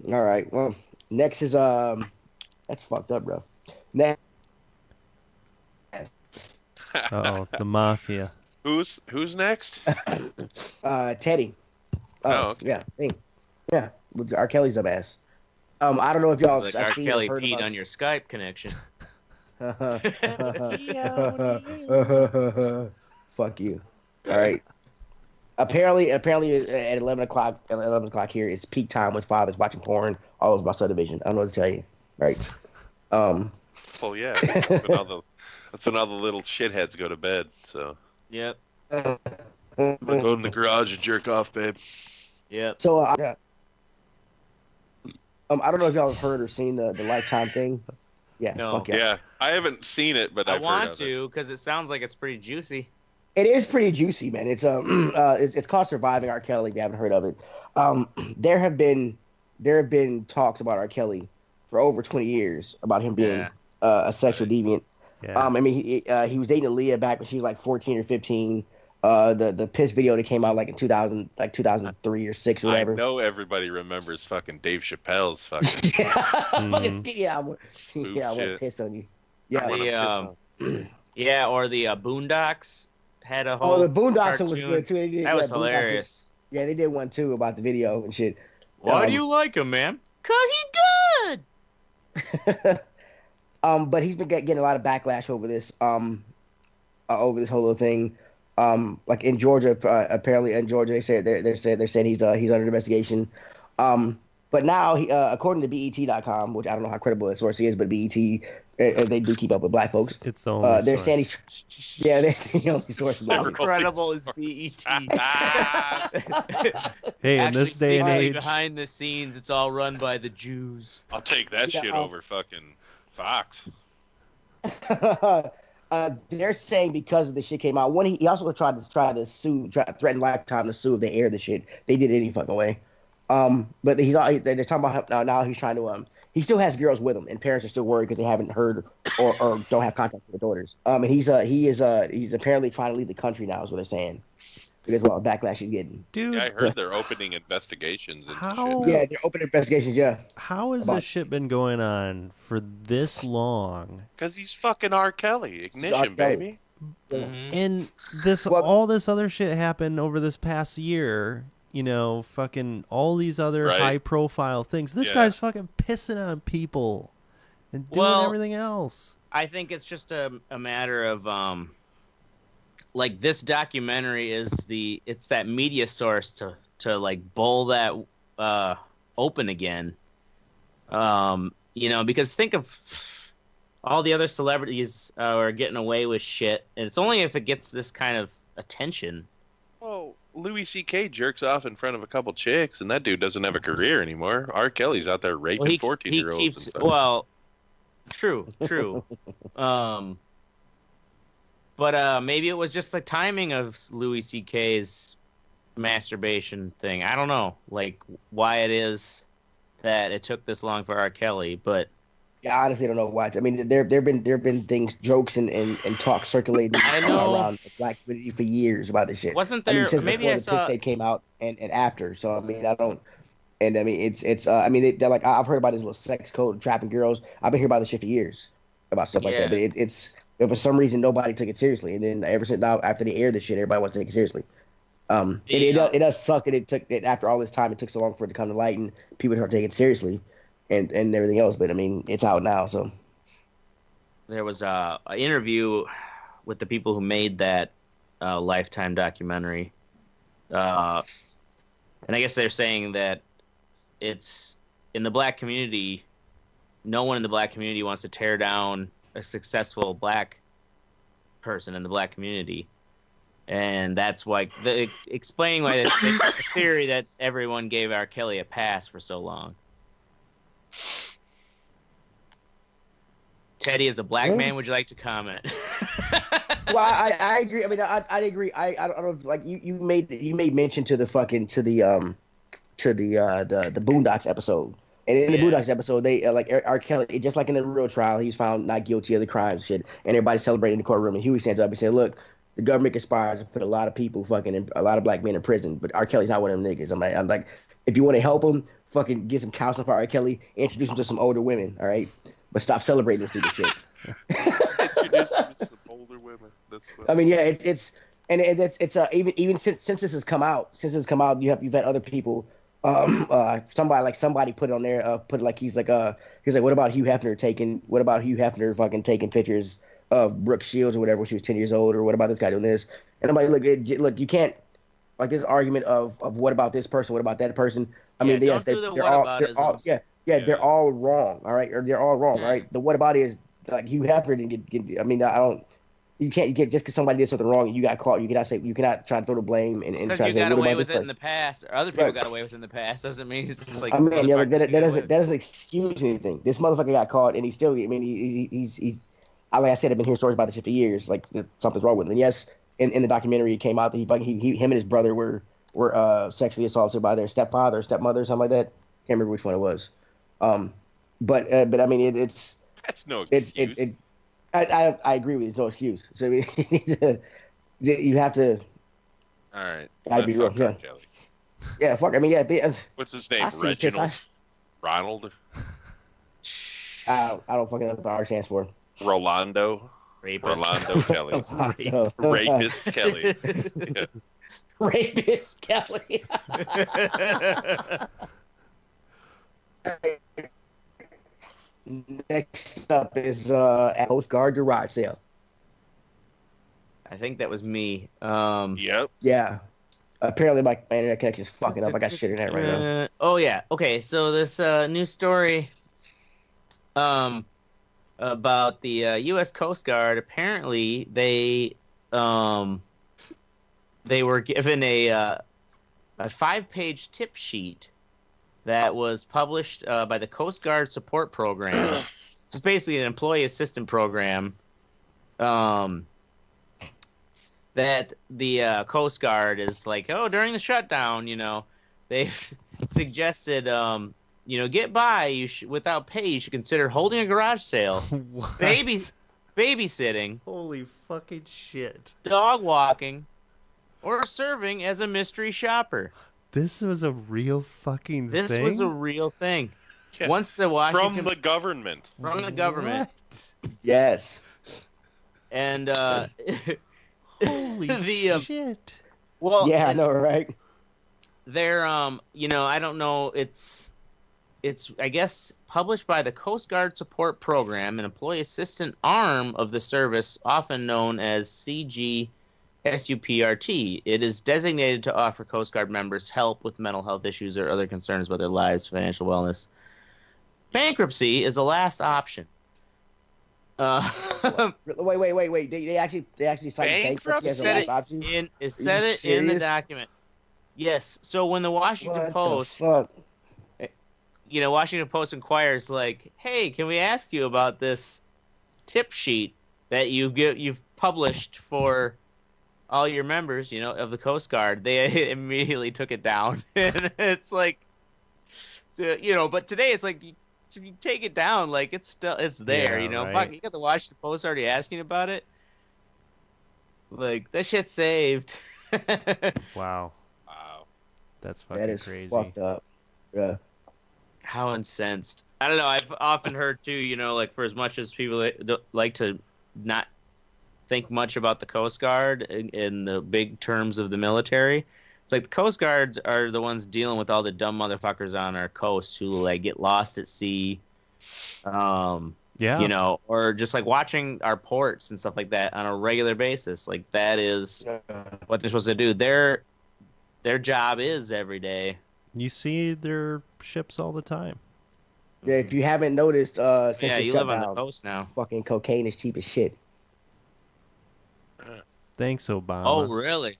Speaker 3: All right. Well, next is that's fucked up, bro. Next,
Speaker 2: Uh-oh, the mafia.
Speaker 4: Who's next?
Speaker 3: Teddy.
Speaker 4: Oh, okay.
Speaker 3: Yeah, yeah, with R. Kelly's dumb ass. I don't know if y'all
Speaker 1: Like
Speaker 3: have
Speaker 1: R.
Speaker 3: seen or
Speaker 1: Kelly
Speaker 3: heard
Speaker 1: peed
Speaker 3: about
Speaker 1: on your Skype connection.
Speaker 3: Fuck you. All right. Apparently, at 11 o'clock here, it's peak time with fathers watching porn all over my subdivision. I don't know what to tell you. Right.
Speaker 4: Well, yeah. That's when all the little shitheads go to bed. So
Speaker 1: Yep.
Speaker 4: I'm gonna go in the garage and jerk off, babe.
Speaker 1: Yep.
Speaker 3: So I don't know if y'all have heard or seen the Lifetime thing. Yeah.
Speaker 1: No.
Speaker 3: Fuck yeah.
Speaker 4: Yeah, I haven't seen it, but
Speaker 1: I
Speaker 4: I've heard
Speaker 1: want
Speaker 4: of it.
Speaker 1: to because it sounds like it's pretty juicy.
Speaker 3: It is pretty juicy, man. It's called Surviving R. Kelly. If you haven't heard of it, there have been talks about R. Kelly for over 20 years about him being a sexual deviant.
Speaker 2: Yeah.
Speaker 3: I mean, he was dating Aaliyah back when she was like 14 or 15. The piss video that came out like in 2003 or 6 or whatever.
Speaker 4: I know everybody remembers fucking Dave Chappelle's fucking.
Speaker 3: I want to piss on you. Yeah.
Speaker 1: Or the Boondocks had a whole.
Speaker 3: Oh, the Boondocks
Speaker 1: cartoon.
Speaker 3: one was good too. They did,
Speaker 1: That was
Speaker 3: Boondocks-
Speaker 1: hilarious.
Speaker 3: Yeah, they did one too about the video and shit.
Speaker 1: Why do you like him, man? 'Cause he's good.
Speaker 3: But he's been getting a lot of backlash over this whole little thing. Like in Georgia, apparently in Georgia, they said they're saying he's under investigation. But now, according to BET.com, which I don't know how credible that source is, but BET, they do keep up with black folks.
Speaker 2: It's the only
Speaker 3: They're
Speaker 2: source.
Speaker 3: saying they're the only source.
Speaker 1: How incredible is BET?
Speaker 2: Hey, in
Speaker 1: Actually,
Speaker 2: this day and
Speaker 1: secretly
Speaker 2: age,
Speaker 1: behind the scenes, it's all run by the Jews.
Speaker 4: I'll take that
Speaker 3: Yeah,
Speaker 4: shit over fucking Fox.
Speaker 3: They're saying because of the shit came out. One, he also tried to threaten Lifetime to sue if they air the shit. They did it any fucking way. But they're talking about now he's trying to he still has girls with him, and parents are still worried because they haven't heard or don't have contact with their daughters. And he's apparently trying to leave the country now, is what they're saying. Because of all the backlash he's getting.
Speaker 2: dude.
Speaker 4: Yeah, I heard they're opening investigations into
Speaker 2: How-
Speaker 4: shit.
Speaker 3: Yeah, they're open investigations. Yeah.
Speaker 2: How has
Speaker 3: About-
Speaker 2: this shit been going on for this long?
Speaker 4: Because he's fucking R. Kelly. Ignition,
Speaker 3: R. Kelly.
Speaker 4: baby.
Speaker 1: Mhm.
Speaker 2: And
Speaker 3: Well-
Speaker 2: all this other shit happened over this past year. You know, fucking all these other
Speaker 4: Right.
Speaker 2: high-profile things. This
Speaker 4: Yeah.
Speaker 2: guy's fucking pissing on people and doing
Speaker 1: Well,
Speaker 2: everything else.
Speaker 1: I think it's just a matter of like this documentary is it's that media source to like bull that open again. Because think of all the other celebrities are getting away with shit, and it's only if it gets this kind of attention.
Speaker 4: Well, Louis C.K. jerks off in front of a couple chicks, and that dude doesn't have a career anymore. R. Kelly's out there raping 14-year-olds.
Speaker 1: He keeps, well, true. But maybe it was just the timing of Louis C.K.'s masturbation thing. I don't know, like, why it is that it took this long for R. Kelly, but
Speaker 3: yeah, I honestly don't know why. I mean, there've been things, jokes, and talk circulating around the black community for years about this shit.
Speaker 1: Wasn't there?
Speaker 3: Since
Speaker 1: maybe
Speaker 3: before
Speaker 1: I
Speaker 3: the
Speaker 1: saw.
Speaker 3: piss tape came out and after. So I mean, I don't. And I mean, I mean, they're like, I've heard about this little sex code trapping girls. I've been hearing about this shit for years about stuff like that. But it's for some reason nobody took it seriously. And then ever since now, after they aired this shit, everybody wants to take it seriously. It does suck that it took it after all this time. It took so long for it to come to light and people start taking it seriously, and everything else. But I mean, it's out now. So
Speaker 1: there was an interview with the people who made that Lifetime documentary, and I guess they're saying that it's in the black community. No one in the black community wants to tear down a successful black person in the black community. And that's why explaining why the theory that everyone gave R. Kelly a pass for so long. Teddy, as a black man, would you like to comment?
Speaker 3: Well, I agree. I mean, I agree. I don't know. Like you made mention to the Boondocks episode, and in the Boondocks episode, they like R. Kelly, just like in the real trial, he's found not guilty of the crimes and shit, and everybody celebrated in the courtroom, and Huey stands up and said, "Look, the government conspires to put a lot of people a lot of black men in prison, but R. Kelly's not one of them niggas." I'm like, if you want to help him, fucking get some counseling for R. Kelly, introduce him to some older women, all right? But stop celebrating this stupid shit.
Speaker 4: Introduce him to some older women.
Speaker 3: I mean, yeah, it's even since this has come out, you've had other people, somebody put it on there, he's like, what about Hugh Hefner fucking taking pictures of Brooke Shields or whatever when she was 10 years old, or what about this guy doing this? And I'm like, look, you can't, like, this argument of what about this person, what about that person? I mean, yes, they're all wrong, all right? Or they're all wrong, all right? The what about is, like, Hugh Hefner didn't get I mean, you can't get just because somebody did something wrong and you got caught, you cannot try to throw the blame and try to say,
Speaker 1: you got away with
Speaker 3: it
Speaker 1: in the past, or other people got away with it in the past, doesn't mean it's just like,
Speaker 3: I mean, yeah, but that doesn't excuse anything. This motherfucker got caught and he's like I said, I've been hearing stories about this shit for years, like something's wrong with him. And yes, in the documentary, it came out that him and his brother were sexually assaulted by their stepfather or stepmother or something like that. Can't remember which one it was. But I mean, that's
Speaker 4: no excuse.
Speaker 3: I agree with you. It's no excuse. So I mean, you have to.
Speaker 4: All right.
Speaker 3: Gotta be real. Yeah.
Speaker 4: Kelly.
Speaker 3: Yeah. Fuck. I mean, yeah.
Speaker 4: What's his name? Reginald. Ronald.
Speaker 3: I don't fucking know what the R stands for.
Speaker 4: Rolando. Rolando Kelly. Rapist Kelly. Yeah.
Speaker 3: Rapist Kelly. Next up is at Coast Guard garage sale.
Speaker 1: I think that was me.
Speaker 4: Yep.
Speaker 3: Yeah. Apparently my internet connection is fucking up. I got shit in that right now.
Speaker 1: Oh yeah. Okay. So this new story about the U.S. Coast Guard. Apparently they were given a 5-page tip sheet that was published by the Coast Guard Support Program. It's basically an employee assistance program that the Coast Guard is like, during the shutdown, they've suggested, get by without pay. You should consider holding a garage sale, babysitting,
Speaker 2: holy fucking shit,
Speaker 1: dog walking, or serving as a mystery shopper.
Speaker 2: This was a real fucking thing?
Speaker 1: This was a real thing.
Speaker 4: Yeah.
Speaker 1: Once the Washington...
Speaker 4: From the government.
Speaker 1: From the government.
Speaker 2: What?
Speaker 3: Yes.
Speaker 1: And,
Speaker 2: holy shit.
Speaker 3: Well, yeah, I know, right?
Speaker 1: They're, I don't know, it's, I guess, published by the Coast Guard Support Program, an employee assistant arm of the service, often known as CGSUPRT. It is designated to offer Coast Guard members help with mental health issues or other concerns about their lives, financial wellness. Bankruptcy is the last option.
Speaker 3: Wait. They actually cited bankruptcy as the last option?
Speaker 1: It said it in the document. Yes. So when the Washington
Speaker 3: What
Speaker 1: Post,
Speaker 3: the fuck?
Speaker 1: Washington Post inquires, like, hey, can we ask you about this tip sheet that you've published for all your members, of the Coast Guard? They immediately took it down. And it's like, so, but today it's like, if you take it down, like it's there,
Speaker 2: Yeah,
Speaker 1: Fuck,
Speaker 2: right.
Speaker 1: you got the Washington Post already asking about it. Like, that shit's saved.
Speaker 2: Wow.
Speaker 4: Wow.
Speaker 2: That's fucking
Speaker 3: That is
Speaker 2: crazy.
Speaker 3: fucked up. Yeah.
Speaker 1: How incensed. I don't know. I've often heard too, like, for as much as people like to not think much about the Coast Guard in the big terms of the military, it's like the Coast Guards are the ones dealing with all the dumb motherfuckers on our coast who like get lost at sea.
Speaker 2: Yeah.
Speaker 1: Or just like watching our ports and stuff like that on a regular basis. Like, that is what they're supposed to do. Their job is every day.
Speaker 2: You see their ships all the time.
Speaker 3: Yeah, if you haven't noticed, since the
Speaker 1: You live on the
Speaker 3: shutdown,
Speaker 1: coast now.
Speaker 3: fucking cocaine is cheap as shit.
Speaker 2: Thanks, Obama.
Speaker 1: Oh, really?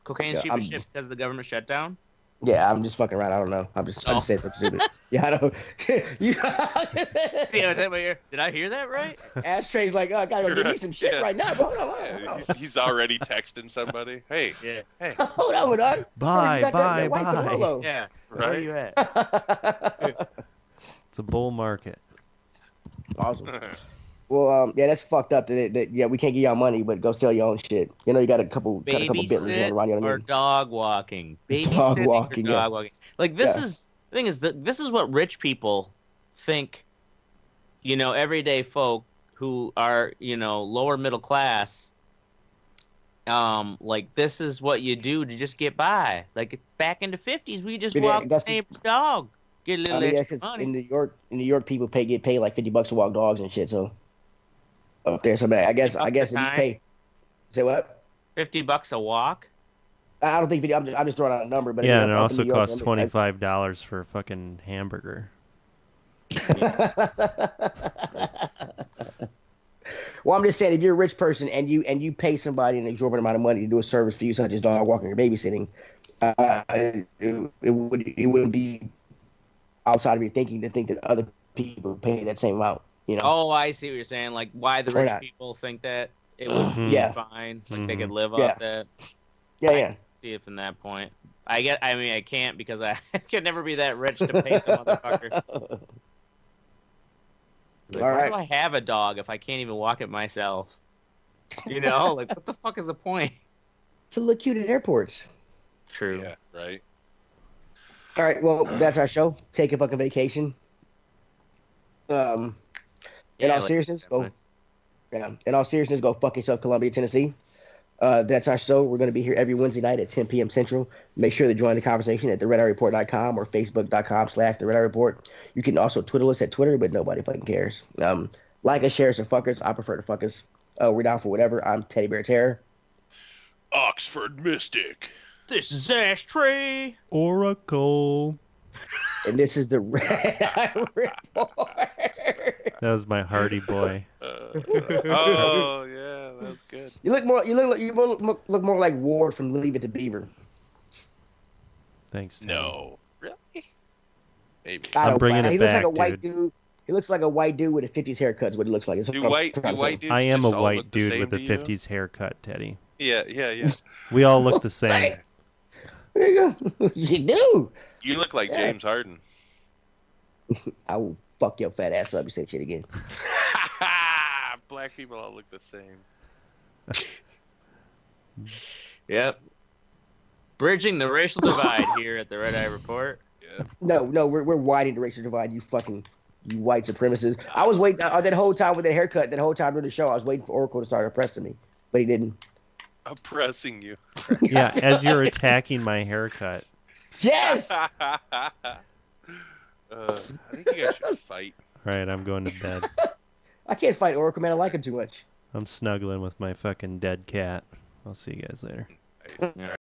Speaker 1: Cocaine's
Speaker 3: Yeah,
Speaker 1: cheap as shit because of the government shutdown?
Speaker 3: Yeah, I'm just fucking around. I don't know. I'm just saying something stupid. Yeah, I don't.
Speaker 1: See what I'm talking about here? Did I hear that right?
Speaker 3: Ashtray's like, I gotta go give me some shit
Speaker 4: Yeah.
Speaker 3: right now, bro. Hold on.
Speaker 4: He's already texting somebody. Hey,
Speaker 1: Yeah.
Speaker 4: hey,
Speaker 3: Hold on, dog.
Speaker 2: Bye, bye,
Speaker 3: white
Speaker 2: bye.
Speaker 3: Corolla.
Speaker 1: Yeah. Where are
Speaker 4: right?
Speaker 1: you at?
Speaker 2: It's a bull market.
Speaker 3: Awesome. Well, yeah, that's fucked up. Yeah, we can't give y'all money, but go sell your own shit. You got a couple Bentleys running around. You know what I
Speaker 1: Or
Speaker 3: mean?
Speaker 1: dog walking. Babysitting
Speaker 3: Dog
Speaker 1: or
Speaker 3: walking, yeah.
Speaker 1: dog walking. Like, this
Speaker 3: Yeah.
Speaker 1: is the thing is that this is what rich people think. Everyday folk who are lower middle class. Like, this is what you do to just get by. Like, back in the 50s, we just
Speaker 3: But yeah,
Speaker 1: walked the
Speaker 3: that's
Speaker 1: same dog, get a little
Speaker 3: Yeah,
Speaker 1: extra
Speaker 3: 'cause
Speaker 1: money.
Speaker 3: in New York, people get paid like $50 to walk dogs and shit. So up there, so I guess
Speaker 1: $50
Speaker 3: if you
Speaker 1: a time?
Speaker 3: pay, say what?
Speaker 1: $50 a walk.
Speaker 3: I don't think I'm just throwing out a number, but
Speaker 2: Yeah,
Speaker 3: I
Speaker 2: and
Speaker 3: mean,
Speaker 2: it
Speaker 3: up
Speaker 2: also
Speaker 3: in New York,
Speaker 2: costs
Speaker 3: I mean,
Speaker 2: $25 for a fucking hamburger.
Speaker 3: Well, I'm just saying, if you're a rich person and you pay somebody an exorbitant amount of money to do a service for you, such as dog walking or babysitting, it wouldn't be outside of your thinking to think that other people pay that same amount.
Speaker 1: Oh, I see what you're saying. Like, why the
Speaker 3: Or
Speaker 1: rich
Speaker 3: not.
Speaker 1: people think that it would be
Speaker 3: Yeah.
Speaker 1: fine. Like, they could live
Speaker 3: Yeah.
Speaker 1: off that.
Speaker 3: Yeah.
Speaker 1: See it from that point. I can't because I could never be that rich to pay some motherfucker. Like,
Speaker 3: All
Speaker 1: why
Speaker 3: right.
Speaker 1: do I have a dog if I can't even walk it myself? Like, what the fuck is the point?
Speaker 3: To look cute at airports.
Speaker 1: True.
Speaker 4: yeah, right.
Speaker 3: All right, well, that's our show. Take a fucking vacation. In
Speaker 1: Yeah,
Speaker 3: all
Speaker 1: like,
Speaker 3: seriousness, go.
Speaker 1: definitely.
Speaker 3: Yeah. In all seriousness, go fuck yourself, Columbia, Tennessee. That's our show. We're going to be here every Wednesday night at 10 p.m. Central. Make sure to join the conversation at theredareport.com or facebook.com/theredareport. You can also Twitter us at Twitter, but nobody fucking cares. Like us, share us, or fuck us. I prefer to fuck us. We're down for whatever. I'm Teddy Bear Terror.
Speaker 4: Oxford Mystic.
Speaker 1: This is Ashtray.
Speaker 2: Oracle.
Speaker 3: And this is the Red Eye Report.
Speaker 2: That was my Hardy Boy.
Speaker 4: Oh yeah, that was good.
Speaker 3: You look more like Ward from Leave It to Beaver.
Speaker 2: Thanks, Tim.
Speaker 4: No, really? Maybe.
Speaker 3: I
Speaker 2: I'm
Speaker 3: don't
Speaker 2: bringing
Speaker 3: buy
Speaker 2: it
Speaker 3: He looks like
Speaker 2: back,
Speaker 3: a white dude. He looks like a white dude with a 50s haircut. Is what he looks like. Is
Speaker 4: Do
Speaker 3: what I'm
Speaker 4: white
Speaker 3: trying to say.
Speaker 4: dudes
Speaker 2: I am a
Speaker 4: just all
Speaker 2: white
Speaker 4: look the
Speaker 2: dude
Speaker 4: same
Speaker 2: with a
Speaker 4: to you?
Speaker 2: 50s haircut, Teddy.
Speaker 4: Yeah.
Speaker 2: We all look the same.
Speaker 3: There you go. You do.
Speaker 4: You look like
Speaker 3: Yeah.
Speaker 4: James Harden.
Speaker 3: I will fuck your fat ass up. You say shit again.
Speaker 4: Black people all look the same.
Speaker 1: Yep. Bridging the racial divide here at the Red Eye Report.
Speaker 4: Yeah.
Speaker 3: No, we're widening the racial divide. You white supremacists. I was waiting that whole time with that haircut. That whole time during the show, I was waiting for Oracle to start oppressing me, but he didn't.
Speaker 4: Oppressing you.
Speaker 2: Yeah, as you're attacking my haircut.
Speaker 3: Yes.
Speaker 4: I think you guys should fight.
Speaker 2: All right, I'm going to bed.
Speaker 3: I can't fight Oracle, man. I like him too much.
Speaker 2: I'm snuggling with my fucking dead cat. I'll see you guys later.
Speaker 1: Yeah.